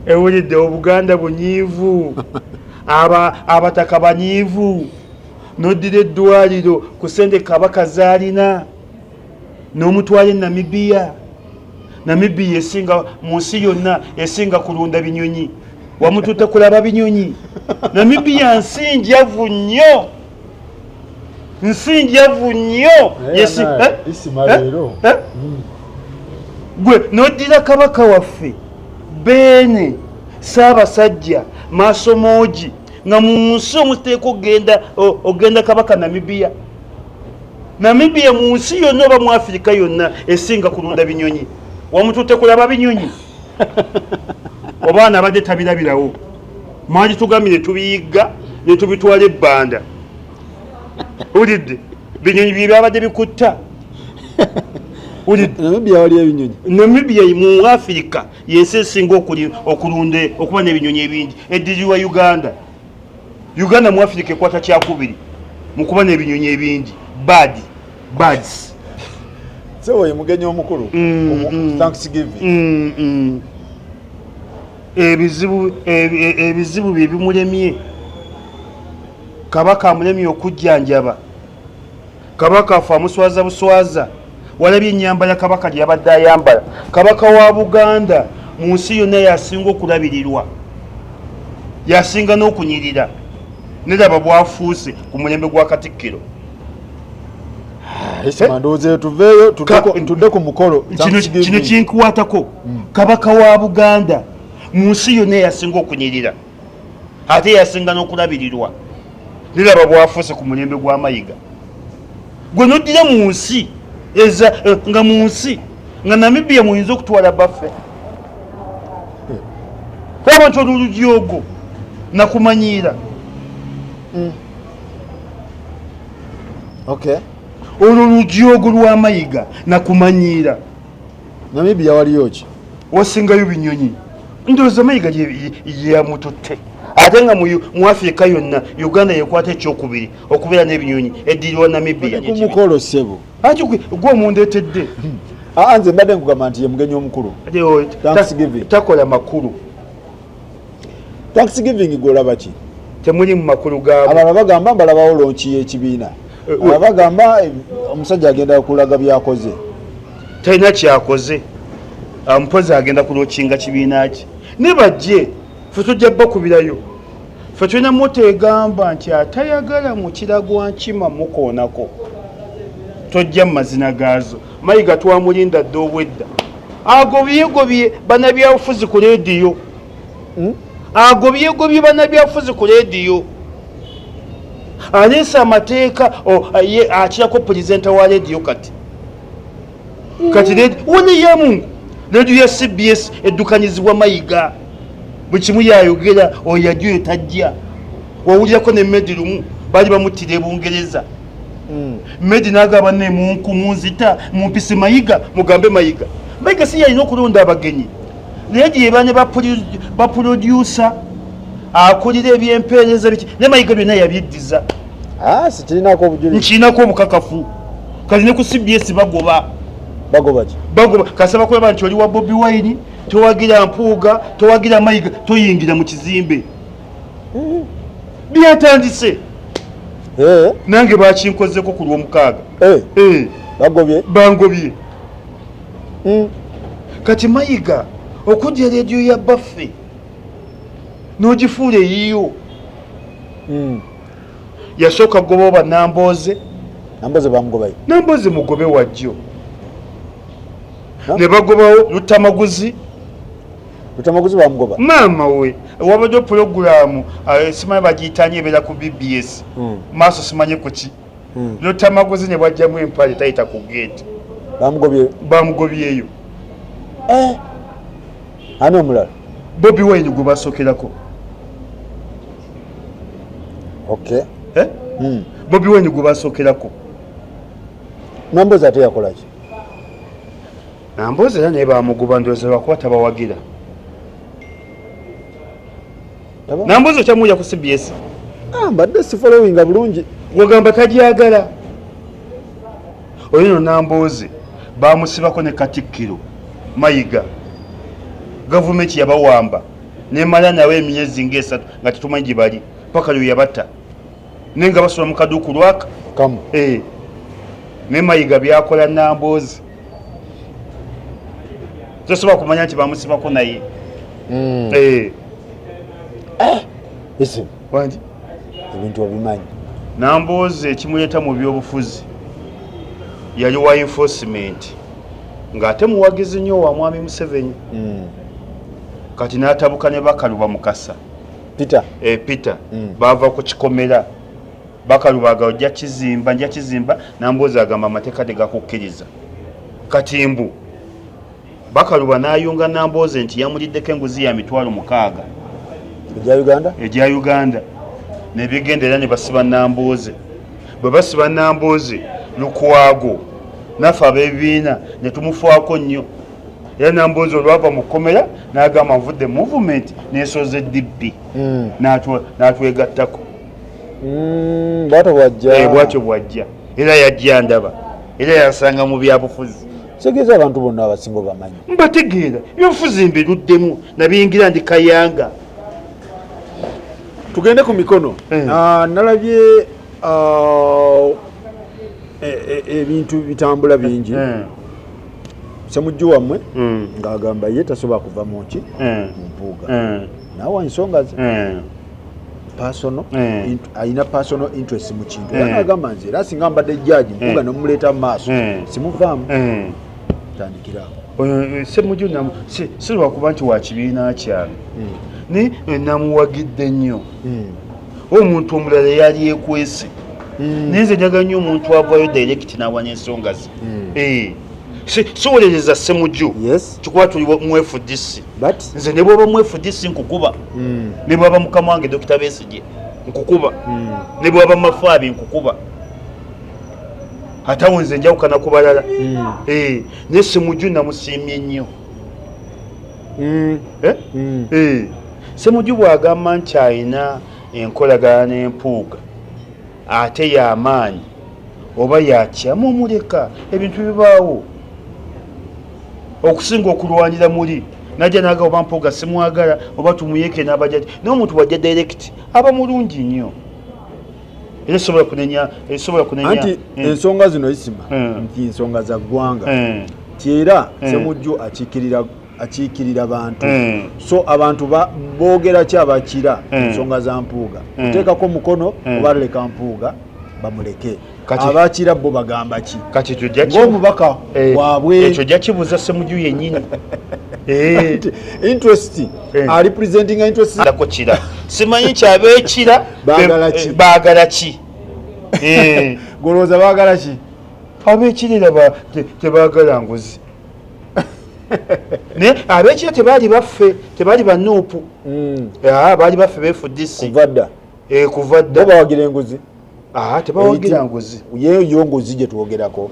[SPEAKER 1] ewulidde Obuganda bunyiivu abataka banyiivu n'oddira eddwaliro ku ssente Kabaka zaalina n'omutwala Namibia esinga mu nsi yonna esinga kulunda binyonyi wamututte kulaba binyonyi Namibia nsinjavu nnyo gwe n'oddira Kabaka waffe Beene Ssaabasajja Maasomoogi nga mu nsi omuteeka ogenda Kabaka Namibia mu nsi yonna oba mu Afirika yonna esinga kulunda binyonyi wamututte kulaba binyonyi obaana abadde tabirabirawo mwali tugambye tubiyigga ne tubitwala ebbanda ulidde binyonyi bye byabadde bikutta
[SPEAKER 2] Namibia wali ebinyonyi
[SPEAKER 1] Namibia mu Afirika yensi esinga okulunda okuba n'ebinyonyi ebingi eddirirwa Uganda mu Afirika ekwata kyakubiri mu kuba n'ebinyonyi ebingi birds
[SPEAKER 2] sewo ye mugenyi omukulu Thanksgiving
[SPEAKER 1] ebizibu bye bimulemye Kabaka amulemye okujjanjaba Kabaka afa amuswaza buswaza walabye ennyambala Kabaka lyabadde ayambala Kabaka wa Buganda mu nsi yonna yasinga okulabirirwa yasinga n'okunyirira neraba bwafuuse ku mulembe gwa Katikkiro
[SPEAKER 2] ndowooza tuveeyo tudde ku mukolo
[SPEAKER 1] kino kinkwatako Kabaka wa Buganda mu nsi yonna yasinga okunyirira ate yasinga n'okulabirirwa neraba bwafuuse ku mulembe gwa Mayiga gwe noddira mu nsi nga mu nsi nga Namibia muyinza okutwala baffe abantu olulujoogo nakumanyiira olwo lujoogo lwa Mayiga nakumanyiira
[SPEAKER 2] Namibia waliyo ki
[SPEAKER 1] wasingayo binyonyi ndowooza Mayiga yeyamututte ate nga mu Afirika yonna Uganda yekwata ekyokubiri okubeera n'ebinyonyi eddirirwa Namibia
[SPEAKER 2] kumukolo sebo
[SPEAKER 1] gwe omundeetedde
[SPEAKER 2] nze mbadde nkugamba nti ye mugenyi omukulu takola makulu Thanksgiving golaba ki
[SPEAKER 1] temuli mu makulu gaabo
[SPEAKER 2] abalala bagamba mbalabawo lonki y'ekibiina abalala bagamba omusajja agenda kulaga byakoze
[SPEAKER 1] talina kyakoze mpozi agenda kulokinga kibiina ki ne bajje ffe tujja bakubirayo ffe tulina moto egamba nti atayagala mu kiragwa nkima mukoonako tojja mu mazina gaazo Mayiga twamulinda dde obwedda agobye bannabyabufuzi ku leediyo agobye bannabyabufuzi ku leediyo aleese amateeka akirako pulezidenta wa leediyo kati woneyemu leediyo ya CBS eddukanyizibwa Mayiga buli kimu yayogera oyo yajja oyo tajja wawulirako ne Medirumu baali bamuttira e Bungereza Medi n'agaba ne munku munzita mumpise Mayiga mugambe Mayiga si yalina okulonda abagenyi naye gye bane baproducer akulira ebyempeereza biki ne Mayiga byonna yabyeddiza
[SPEAKER 2] sikirinako obujulizi
[SPEAKER 1] nkirinako obukakafu kati ne ku CBS bagoba kasaba kulaba nti oli wa Bobi Wine towagira Mpuuga towagira Mayiga toyingira mu kizimbe byatandise nange bakinkozeko ku lw'omukaaga bangobye kati Mayiga okujja rediyo ya baffe n'ogifuula eyiyo yasooka goba oba Nambooze Nambooze mugobe wajjo ne bagobawo Lutamaguzi
[SPEAKER 2] bamugoba
[SPEAKER 1] maama we wabadde pulogulaamu simanyi bagiyitanye ebeera ku BBS maaso simanye kuki Lutamaguzi ne bwajjamu empale tayita ku gate bamugobyeyo
[SPEAKER 2] ani omulala
[SPEAKER 1] Bobi Wine gwe basookerako Bobi Wine gwe basookerako
[SPEAKER 2] Nambooze ate yakolaki
[SPEAKER 1] Nambooze era naye bamugoba ndowooza lwakuba tabawagira Nambooze okyamuwulira ku CBS
[SPEAKER 2] mbadde sifolowinga bulungi
[SPEAKER 1] wagamba tagyagala oyino Nambooze bamusibako ne Katikkiro Mayiga gavumenti yabawamba nemala nawe emyezi ng'esatu nga tetumanyi gye bali paka lwe yabatta naye nga basula mu kaduuku lwaka ne Mayiga byakola Nambooze tosobola kumanya nti bamusibako naye wangi
[SPEAKER 2] ebintu obimanyi
[SPEAKER 1] Nambooze ekimuleeta mu byobufuzi yali wa enforcement ng'ate muwagizi nnyo wa mwami Museveni kati n'atabuka ne Bakaluba Mukasa Peter baava ku kikomera Bakaluba aga ojja kizimba Nambooze agamba amateeka tegakukkiriza kati mbu Bakaluba n'ayunga Nambooze nti yamuliddeko enguzi ya $60,000 egya Uganda ne bigendera ne basiba Nambooze bwe basiba Nambooze Lukwago naffe ab'ebibiina ne tumufaako nnyo era Nambooze olwava mu kkomera n'agamba nvudde movement n'esoze DP n'atwegattako bwatyo bwajja era yajja ndaba era yasanga mu byabufuzi
[SPEAKER 2] Segeza abantu bonna abasingo bamanyi
[SPEAKER 1] mbategeera byobufuzi mbiruddemu nabiyingira ndi Kayanga
[SPEAKER 2] tugende ku mikono nalabye ebintu bitambula bingi Ssemujju wammwe ng'agamba ye tasobola kuva mu Mpuuga naawe ensonga ze alina personal interest mu kintu era n'agamba nze era singa mbadde jjaaji Mpuuga n'omuleeta mu maaso simuvaamu tandikira
[SPEAKER 1] Ssemujju si lwakuba nti wa kibiina kyabwe ne namuwagidde nnyo omuntu omulala yali yekwese naye nze njagala nnyo omuntu avaayo direct n'awanya ensonga ze siwolereza Ssemujju kikuba tuli mu FDC nze ne bw'oba mu FDC nkukuba ne bw'aba mukama wange Dr. Besigye nkukuba ne bw'aba Mafaabi nkukuba ate awo nze njawukana ku balala naye Ssemujju namusiimye nnyo Ssemujju bw'agamba nti alina enkolagana n'Empuuga ate y'amaanyi oba yakyamu omuleka ebintu bibaawo okusinga okulwanira muli najja naga oba Mpuuga simwagala oba tumuyeke n'abajaji naye omuntu bwajja direct aba mulungi nnyo era esobola kunenya
[SPEAKER 2] anti ensonga zino isima nti ensonga za ggwanga ti era Ssemujju akiikirira abantu so abantu boogera ki abakira ensonga za Mpuuga kuteekako mukono oba leka Mpuuga bamuleke abakira bo bagamba ki
[SPEAKER 1] kati
[SPEAKER 2] ng'omubaka waabwe
[SPEAKER 1] ekyo jja kibuuza Ssemujju yennyini
[SPEAKER 2] interest representing interest
[SPEAKER 1] ndako kira simanyi kyabeekira baagala ki
[SPEAKER 2] golooza baagala ki
[SPEAKER 1] abeekirira tebaagala nguzi naye abeekira tebaali baffe tebaali banuupu baali baffe beefudisi
[SPEAKER 2] kuva dda
[SPEAKER 1] kuva dda
[SPEAKER 2] bawagira enguzi
[SPEAKER 1] tebawagira nguzi
[SPEAKER 2] yeyo nguzi gye twogerako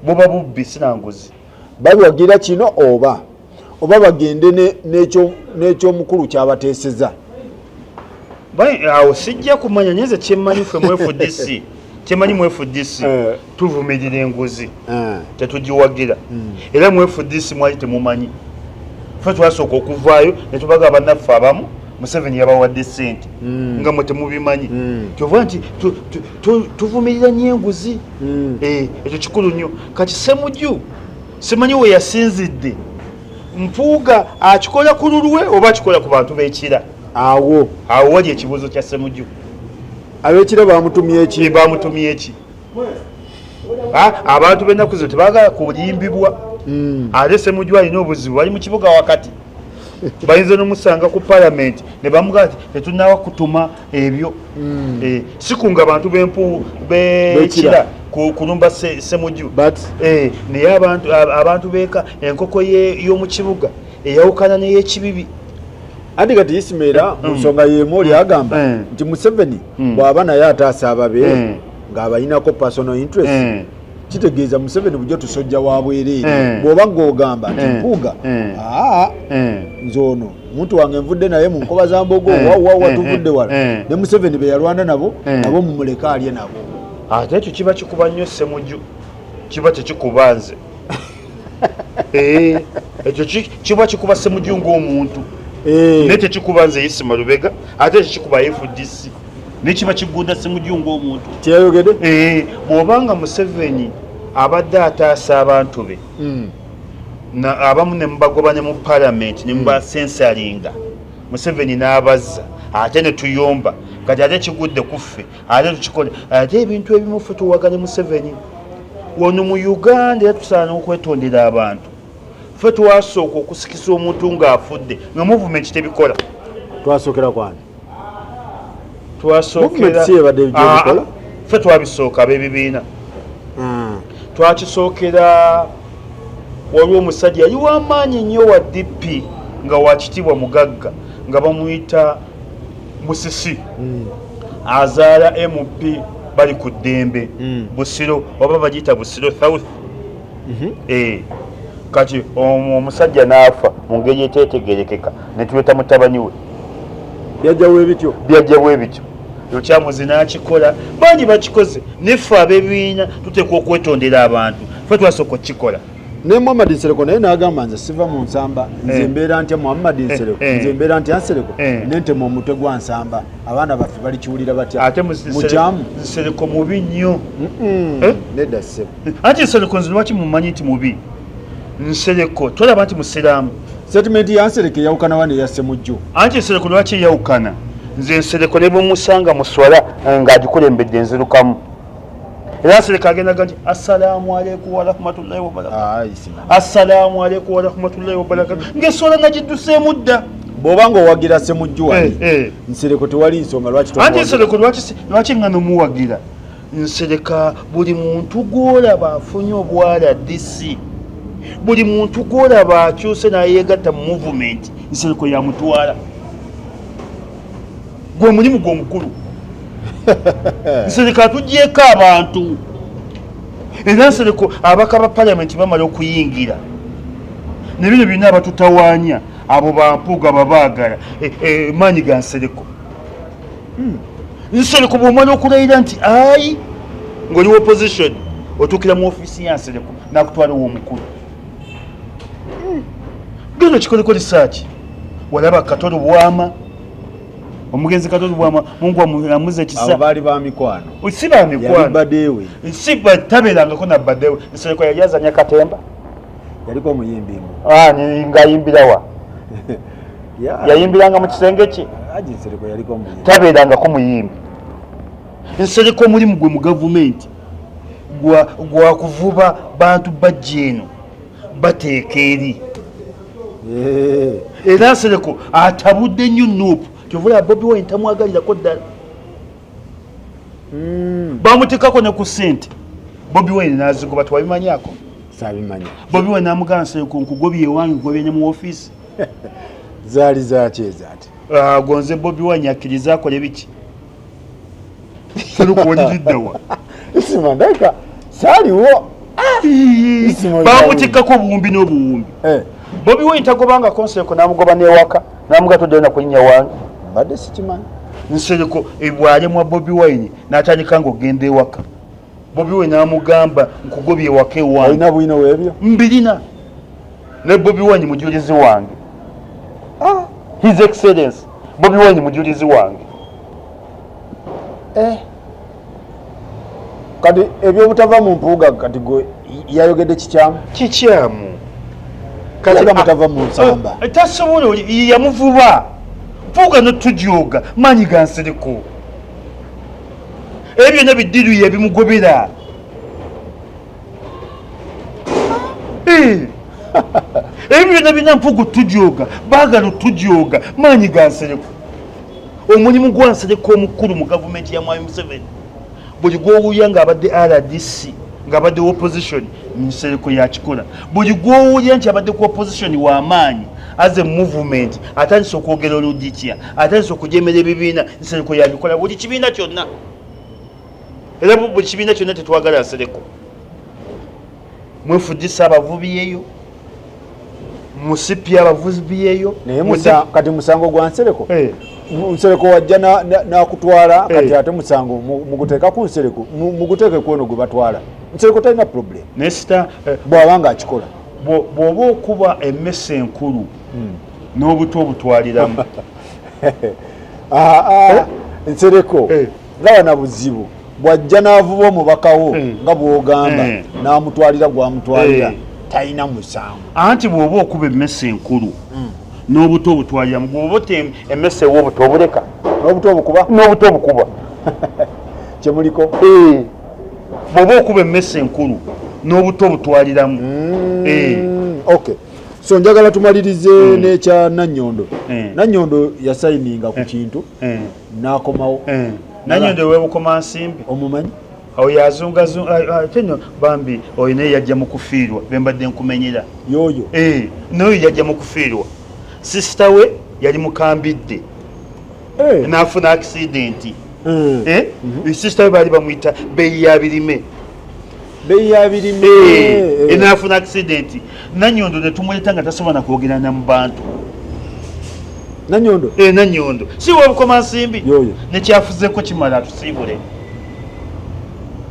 [SPEAKER 1] buba bubbi sina nguzi
[SPEAKER 2] babiwagira kino oba bagende n'ekyomukulu kyabateeseza
[SPEAKER 1] awo sijja kumanya nyeze kyemmanyi ffe mu FDC kyemmanyi mu FDC tuvumirira enguzi tetugiwagira era mu FDC mwali temumanyi ffe twasooka okuvaayo ne tubaga bannaffe abamu Museveni yabawadde ssente nga mwe temubimanyi kyova nti tuvumirira nnyo enguzi ekyo kikulu nnyo kati Ssemujju simanyi we yasinzidde Mpuuga akikola ku lulwe oba akikola ku bantu b'ekira
[SPEAKER 2] awo
[SPEAKER 1] wali ekibuuzo kya Ssemujju
[SPEAKER 2] ab'ekira bamutumye
[SPEAKER 1] eki abantu b'ennaku zo tebaagala kulimbibwa ate Ssemujju alina obuzibu bali mu kibuga wakati bayinza n'omusanga ku palamenti ne bamugamba nti tetunaawa kutuma ebyo sikunga abantu b'ekira kulumba Ssemujju naye abantu beeka enkoko y'omu kibuga eyawukana n'ey'ekibibi
[SPEAKER 2] anti kati Ismaila mu nsonga y'emu oli agamba nti Museveni bw'aba naye ataasa ababe ng'abayinako personal interest kitegeeza Museveni bujja tusojja wa bwereere bw'oba ng'ogamba nti Mpuuga nze ono omuntu wange nvudde naye mu nkoba za mbogo wawa tuvudde wala ne Museveni be yalwana nabo mumuleka alye nabo
[SPEAKER 1] ate ekyo kiba kikuba nnyo Ssemujju kiba tekikuba nze ekyo kiba kikuba Ssemujju ng'omuntu naye tekikuba nze Isima Lubega ate ekyo kikuba FDC nekiba kigunda Ssemujju ng'omuntu
[SPEAKER 2] kyeyogedde
[SPEAKER 1] bw'obanga Museveni abadde ataasa abantu be abamu ne mubagoba ne mu palamenti ne mubasensalinga Museveni n'abazza ate ne tuyomba kati ate kigudde kuffe ate tukikola ate ebintu ebimu ffe tuwagane Museveni wano mu Uganda era tusaana okwetondera abantu ffe twasooka okusikisa omuntu ng'afudde nga movement tebikola
[SPEAKER 2] twasookera kwani
[SPEAKER 1] ffe twabisooka ab'ebibiina twakisookera waliwo omusajja yali w'amaanyi nnyo wa DP nga wakitiibwa mugagga nga bamuyita Musisi azaala MP bali ku ddembe Busiro oba bagiyita Busiro South kati omusajja n'afa mu ngeri eteetegerekeka ne tuleeta mutabani we
[SPEAKER 2] byajjawo ebityo
[SPEAKER 1] ekyamuzi n'akikola bangi bakikoze neffe ab'ebibiina tuteekwa okwetondera abantu ffe twasooka okukikola
[SPEAKER 2] ne Muhammad Nsereko naye n'agamba nze siva mu nsamba nze mbeera ntya Muhammad Nsereko nze mbeera ntya Nsereko nentema omutwe gwa nsamba abaana baffe balikiwulira batya
[SPEAKER 1] ate mukyamu Nsereko mubi nnyo
[SPEAKER 2] nedda ssebo
[SPEAKER 1] anti Nsereko nze lwaki mumanyi nti mubi Nsereko tolaba nti musiraamu
[SPEAKER 2] setimenti ya Nsereko eyawukana wane ya Ssemujju
[SPEAKER 1] anti Nsereko lwaki eyawukana nze Nsereko ne bwemusanga muswala ng'agikulembedde enzirukamu era Nsereko agendaga nti assalamu alaikum warahmatullahi wabarakatuh assalamu alaikum warahmatullahi wabarakatuh ng'eswala nagidduseemu dda
[SPEAKER 2] bw'oba ng'owagira Ssemujju wali Nsereko tewali nsonga lwaki
[SPEAKER 1] anti Nsereko lwaki nga nomuwagira Nsereko buli muntu gw'olaba afunye obwala DC buli muntu gw'olaba akyuse n'ayeegatta mu movement Nsereko yamutwala gwe mulimu gw'omukulu Nsereko atugyeko abantu era Nsereko abaka ba palamenti bamala okuyingira ne bino byonna abatutawaanya abo bampuuga babaagala maanyi ga Nsereko Nsereko bw'omala okulayira nti ayi ng'oli opposition otuukira mu ofiisi ya Nsereko n'akutwala w'omukulu genda kikoleko lisaaki walaba Katolo Bwama omugenzi Katolo Bwama Mungu amuze ekisa
[SPEAKER 2] abo baali ba mikwano
[SPEAKER 1] si ba mikwano
[SPEAKER 2] yali badewe
[SPEAKER 1] si tabeerangako na badewe Nsereko yali azanya katemba
[SPEAKER 2] yaliko omuyimbi
[SPEAKER 1] ng'ayimbira wa yayimbiranga mu kisenge kye
[SPEAKER 2] Nsereko yaliko omuyimbi
[SPEAKER 1] tabeerangako muyimbi Nsereko omulimu gwe mu gavumenti gwa kuvuba bantu bajja eno bateeka eri era Nsereko atabudde nnyo Nuupu kyovula Bobi Wine tamwagalirako ddala bamuteekako ne ku ssente Bobi Wine n'azigoba twabimanyako
[SPEAKER 2] saabimanya
[SPEAKER 1] Bobi Wine n'amugamba Nsereko nkugobye ewange nkugobye ne mu ofiisi
[SPEAKER 2] zaali zaaki ezo ati
[SPEAKER 1] gonze Bobi Wine akkiriza akole biki Seruko wajiddawa
[SPEAKER 2] isima ndeka saliwo
[SPEAKER 1] bamutikako buwumbi n'obuwumbi Bobi Wine tagobanga konseko namugoba newaka namuga todena kunya wange
[SPEAKER 2] mbadde sikimanyi
[SPEAKER 1] Nsereko ebwale mwa Bobi Wine natandika ngo gende waka Bobi Wine namugamba nkugobye wake wange
[SPEAKER 2] alina bwino webyo
[SPEAKER 1] mbirina ne Bobi Wine mujulizi wange His Excellency Bobi Wine mujulizi wange
[SPEAKER 2] kati ebyo butava mu mpuuga kati gwe yayogedde kikyamu kati mutava mu nsamba
[SPEAKER 1] tasobola yamuvuba mpuuga notujooga manyi gansereko ebyo byonna biddiru yabimugobera ebyo byonna bina mpuuga tujooga baagala otujooga manyi gansereko omulimu gwa Nsereko omukulu mu gavumenti ya Mwami Museveni buli gw'owulya ng'abadde RDC ng'abadde opposition Nsereko yakikola buli gw'owulya nti abadde ku opposition w'amaanyi as a movement atandise okwogera oludikya atandise okujemera ebibiina Nsereko yabikola buli kibiina kyonna era buli kibiina kyonna tetwagala Nsereko mwefudisa abavubi yeyo musipya abavubi yeyo
[SPEAKER 2] naye kati musango gwa Nsereko Nsereko wajja nakutwala kati ate musango muguteeka ku Nsereko muguteeke kwono gwe batwala Nsereko talina problem
[SPEAKER 1] nesita
[SPEAKER 2] bw'abanga akikola
[SPEAKER 1] bw'oba okuba emmese enkulu n'obuto obutwaliramu
[SPEAKER 2] Nsereko nga bana buzibu bwajja n'avuba omubakawo nga bw'ogamba n'amutwalira gwamutwalira talina musango
[SPEAKER 1] anti bw'oba okuba emmese enkulu n'obuto obutwaliramu bw'oba emmese w'obuto obuleka n'obuto obukuba
[SPEAKER 2] kyemuliko
[SPEAKER 1] bw'oba okuba emmese enkulu n'obuto obutwaliramu
[SPEAKER 2] okay so njagala tumalirize n'ekya Nannyondo Nannyondo yasayininga ku kintu n'akomawo
[SPEAKER 1] Nannyondo webukoma nsimbi
[SPEAKER 2] omumanyi
[SPEAKER 1] awo yazungazunga teno bambi oyo naye yajja mu kufiirwa bembadde nkumenyera
[SPEAKER 2] yoyo
[SPEAKER 1] n'oyo yajja mu kufiirwa sisita we yali mukambidde n'afuna accident sisita we baali bamuyita beeyi ya birime n'afuna accident Nannyondo ne tumuleta nga tasobola kwogerana mu bantu Nannyondo si webukoma nsimbi nekyafuzeeko kimala atusiibule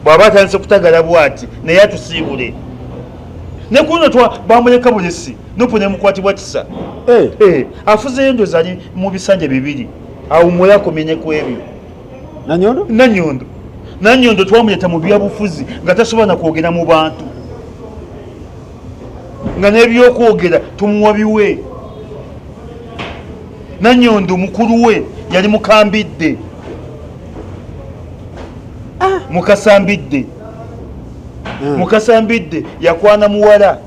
[SPEAKER 1] bw'aba atandise kutagala bw'ati naye atusiibule ne kuno bamuleka bulesi nopo ne mukwatibwa kisa afuzeyo ndozi ali mu bisanja bibiri awumulako menyeku ebyo Nannyondo twamuleta mu byabufuzi nga tasobola na kwogera mu bantu nga n'ebyokwogera tumuwa biwe Nannyondo mukulu we yali mukambidde mukasambidde yakwana muwala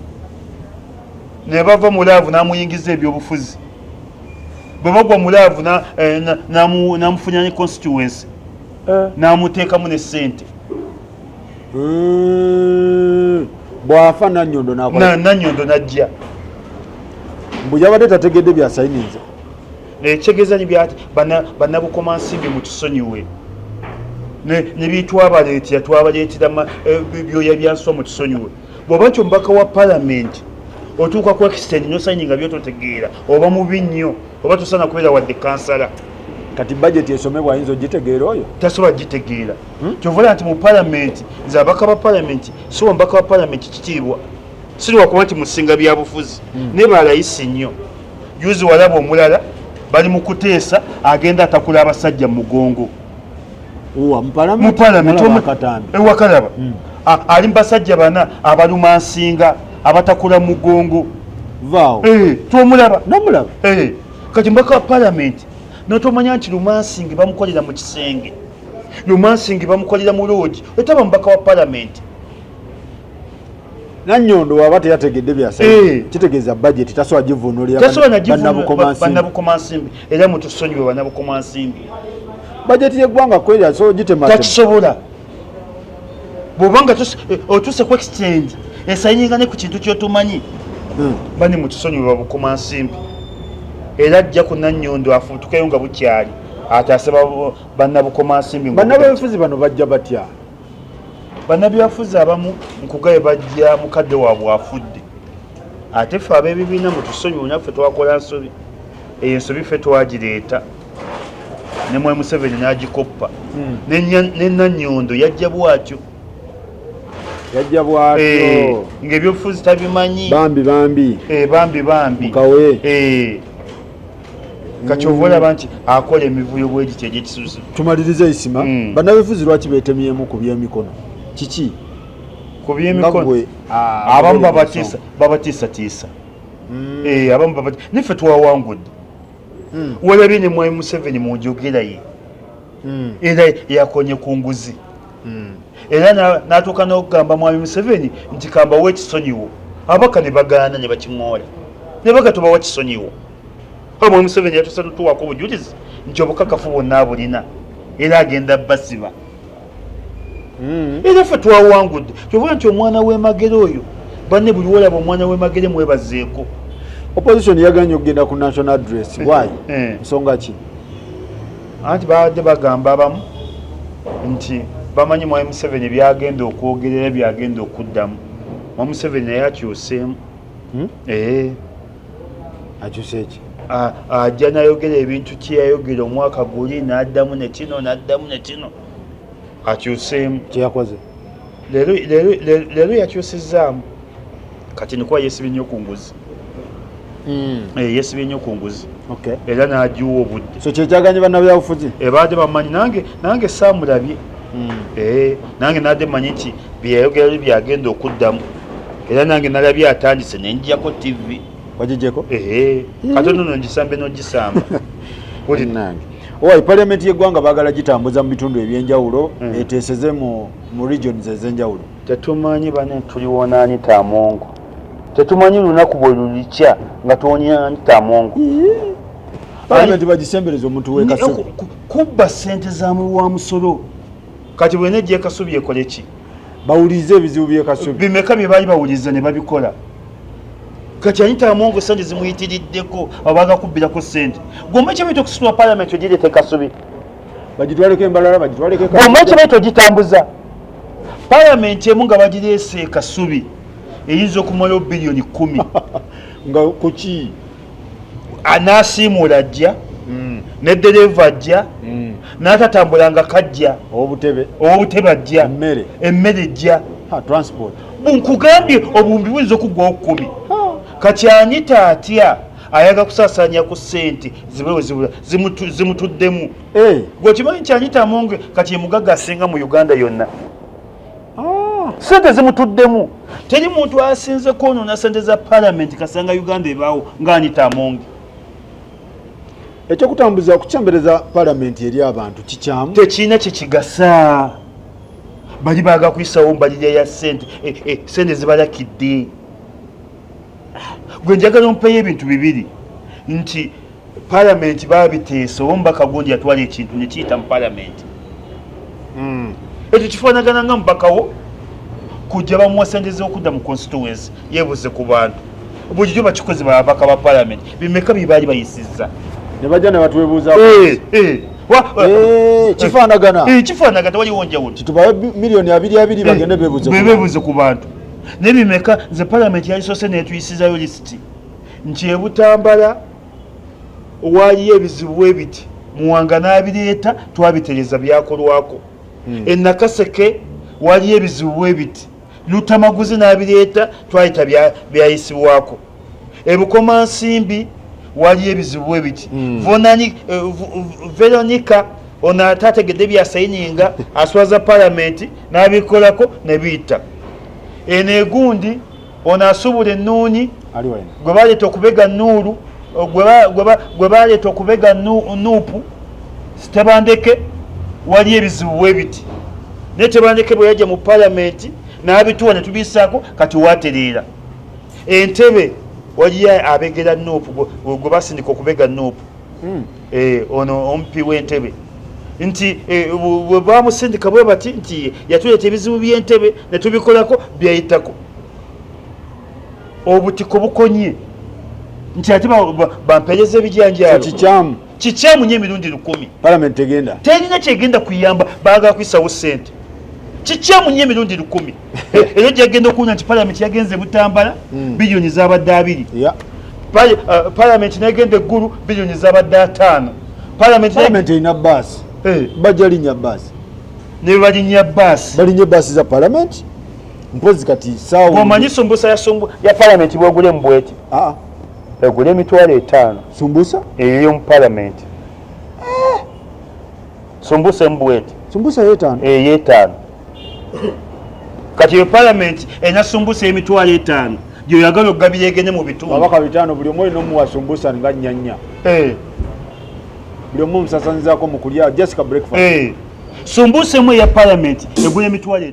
[SPEAKER 1] ne bava mu laavu n'amuyingiza ebyobufuzi bwe bagwa mu laavu n'amufunya ne constituency n'amuteekamu ne ssente
[SPEAKER 2] bw'afa Nannyondo
[SPEAKER 1] Nannyondo n'ajja
[SPEAKER 2] mbu yabadde tategedde byasayininza
[SPEAKER 1] ekitegeeza nibyati bannabukoma nsimbi mu kisonyiwe ne bitwabaleetera twabaleetera byoya byanswa mu kisonyiwe bw'oba nti omubaka wa palamenti otuuka ku extend nosayininga byototegeera oba mubi nnyo oba tosana kubeera wadde kansala
[SPEAKER 2] kati budget esomebwa ayinza ogitegeera oyo
[SPEAKER 1] tasobola gitegeera kyovola nti mu palamenti nze abaka ba palamenti siwa mubaka wa palamenti kitiibwa siri wakuba nti musinga byabufuzi naye balayisi nnyo juzi walaba omulala bali mu kuteesa agenda atakula abasajja mu mugongo mu palamenti ewakalaba ali mu basajja bana abaluma nsinga abatakula mu mugongo twomulaba kati mubaka wa palamenti notomanya nti Lumansingi bamukolera mu kisenge Lumansingi bamukolera mu loogi etaba mubaka wa palamenti
[SPEAKER 2] Nannyondo waba teyategedde byasayi kitegeeza budget tasobola givuunulira
[SPEAKER 1] bannabukoma nsimbi era mutusonyiwe bannabukoma nsimbi
[SPEAKER 2] budget y'eggwanga kwera so gitema
[SPEAKER 1] takisobola bw'obanga otuuse ku exchange esayinga ne ku kintu kyotumanyi bani mutusonyiwe babukoma nsimbi era ajja ku Nannyondo afutukeyo nga bukyali ate asaba bannabukomansimbi
[SPEAKER 2] bannabyabufuzi bano bajja batya
[SPEAKER 1] bannabyabufuzi abamu nkugaye bajja mukadde waabwe afudde ate ffe ab'ebibiina mutusonyiwe naffe twakola nsobi eyo ensobi ffe twagireeta ne Mwai Museveni n'agikoppa ne Nannyondo yajja bwatyo ng'ebyobufuzi tabimanyi bambi
[SPEAKER 2] mukawe
[SPEAKER 1] kakyova olaba nti akola emivuyo bwegityo egyekisuuzi.
[SPEAKER 2] Tumalirize isima bannabyabufuzi lwaki beetemyemu ku byemikono kiki
[SPEAKER 1] ku byemikono abamu babatiisatiisa abamu niffe twawangudde walabye ne Mwai Museveni mu njogera ye era yakonye ku nguzi era n'atuuka n'okugamba Mwai Museveni nti kambawo ekisonyiwo abaka ne bagaana ne bakimwola ne bagatubawo kisonyiwo. Mwai Museveni yatuusa tutuwaako obujulizi nti obukakafu bwonna abulina era agenda basiba era ffe twawangudde kyova nti omwana w'emagere oyo banne buli wolaba omwana w'emagere mwebazeeko.
[SPEAKER 2] Opposition yaganye okugenda ku national address why nsonga ki
[SPEAKER 1] anti baadde bagamba abamu nti bamanyi Mwai Museveni byagenda okwogerera byagenda okuddamu. Mwai Museveni naye akyuseemu
[SPEAKER 2] akyuse eki
[SPEAKER 1] ajja nayogera ebintu kyeyayogera omwaka guli n'addamu ne kino akyuseemu
[SPEAKER 2] kyeyakoze
[SPEAKER 1] leero yakyusizaamu kati nikuba yeesibye nnyo ku nguzi yeesibye nnyo ku nguzi era n'agiwa obudde
[SPEAKER 2] so kyekyaganye bannabyabufuzi
[SPEAKER 1] baadde bamanyi nange saamulabye nange nadde manyi nti byeyayogera byagenda okuddamu era nange nalabye atandise nenjiyako TV
[SPEAKER 2] wagijeko
[SPEAKER 1] katono nongisambe nogisamba
[SPEAKER 2] nange parliamenti y'eggwanga baagala gitambuza mu bitundu ebyenjawulo eteeseze mu regions ez'enjawulo.
[SPEAKER 1] Tetumanyi bane tuliwonaani Tamongo, tetumanyi lunaku bwe lulikya nga tuwonyaani Tamongo.
[SPEAKER 2] Parliamenti bagisembereza omuntu w'ekasubi
[SPEAKER 1] kubba ssente za wa musolo kati bwe nejja ekasubi ekole ki
[SPEAKER 2] bawulize ebizibu by'ekasubi
[SPEAKER 1] bimeka bye baali bawuliza ne babikola. Kati Anita Amongo sente zimuyitiriddeko abaga kubbirako ssente gomba ekyabaita okusitula Parliament ogirete kasubi
[SPEAKER 2] bagitwaleko embalala bagitwaleko
[SPEAKER 1] gomba ekyabaita ogitambuza Parliament emu nga bagireese kasubi eyinza okumala biliyoni 10
[SPEAKER 2] nga kuki
[SPEAKER 1] anasiimula ajja neddereeva ajja n'atatambulanga kajja obutebe ajja emmere ejja
[SPEAKER 2] transport
[SPEAKER 1] nkugambye obumbi buyinza okuggwaho 10 kati Anita atya ayaga kusaasaanya ku ssente zibewe zimutuddemu gwe kimanyi nti Anita Amongo kati emugagga asinga mu Uganda yonna ssente zimutuddemu teri muntu asinze kwonoona ssente za Parliament kasanga Uganda ebaawo nga Anita Amongo.
[SPEAKER 2] Ekyokutambuza kukyambereza Parliament eri abantu kikyamu
[SPEAKER 1] tekirina kyekigasa bali baaga kuyisawo mbalirya ya ssente ssente zibalakidde. Gwe njagala ompeyo ebintu bibiri nti Parliament babiteesa omubaka gundi yatwala ekintu ne kiyita mu Parliament ekyo kifaanagana nga mubakawo kujja bamuwa ssente z'okudda mu constituency yeebuze ku bantu bulijjo bakikoze babaka ba Parliament bimeka bye baali bayisizza
[SPEAKER 2] ne bajja ne batwebuuzaako
[SPEAKER 1] kifaanagana tewaliwo njawulo
[SPEAKER 2] kitubawe miliyoni 2 bagende
[SPEAKER 1] beebuze ku bantu nebimeka nze Parliament yalisoose netuyisizayo lisiti nti ebutambala waaliyo ebizibu bwe biti muwanga n'abireeta twabitereza byakolwako Nakaseke waaliyo ebizibu bwe biti Lutamaguzi n'abireeta twayita byayisibwako Ebukomansimbi waaliyo ebizibu bwe biti Veronica ono atategedde byasayininga aswaza Parliament n'abikolako ne biyita eno egundi ono asubula ennuuni gwe baleeta okubega Nuuru gwe baleeta okubega Nuupu Tebandeke waliyo ebizibu bwe biti naye Tebandeke bwe yajja mu Parliament n'abituwa ne tubisaako kati watereera Entebe waliyo abegera Nuupu gwe basindika okubega Nuupu ono omupi w'Entebe nti bwe bamusindika bwe bati nti yatuleeta ebizibu by'Entebe ne tubikolako byayitako obutiko bukonye nti ate bampereza ebijanjaalo
[SPEAKER 2] kikyamu
[SPEAKER 1] kikyamu nnyo emirundi 10
[SPEAKER 2] Parliament egenda
[SPEAKER 1] terina kyegenda kuyamba baagala kuyisawo ssente kikyamu nnyo emirundi 10 era gyagenda okuwunya nti Parliament yagenze Butambala biliyoni zabadde 2 Parliament negenda eggulu biliyoni zabadde 5
[SPEAKER 2] Parliament erina baasi bajja linnya baasi
[SPEAKER 1] ne balinnya baasi
[SPEAKER 2] za Parliament mpozi kati sawa
[SPEAKER 1] omanyi sumbusa ya Parliament bwegule mu bweti egule emitwalo 5
[SPEAKER 2] sumbusa
[SPEAKER 1] eyo mu Parliament sumbusa mbweti
[SPEAKER 2] sumbusa ye5
[SPEAKER 1] ye5 kati Parliament ena sumbusa emitwalo 5 gyo yagalo gabiyegene mu bitundu
[SPEAKER 2] abaka 5 buli omwe no muwa sumbusa nga nyanya buli omwe musasanzako mu kulya just ka breakfast
[SPEAKER 1] sumbusa emwe ya Parliament egule emitwalo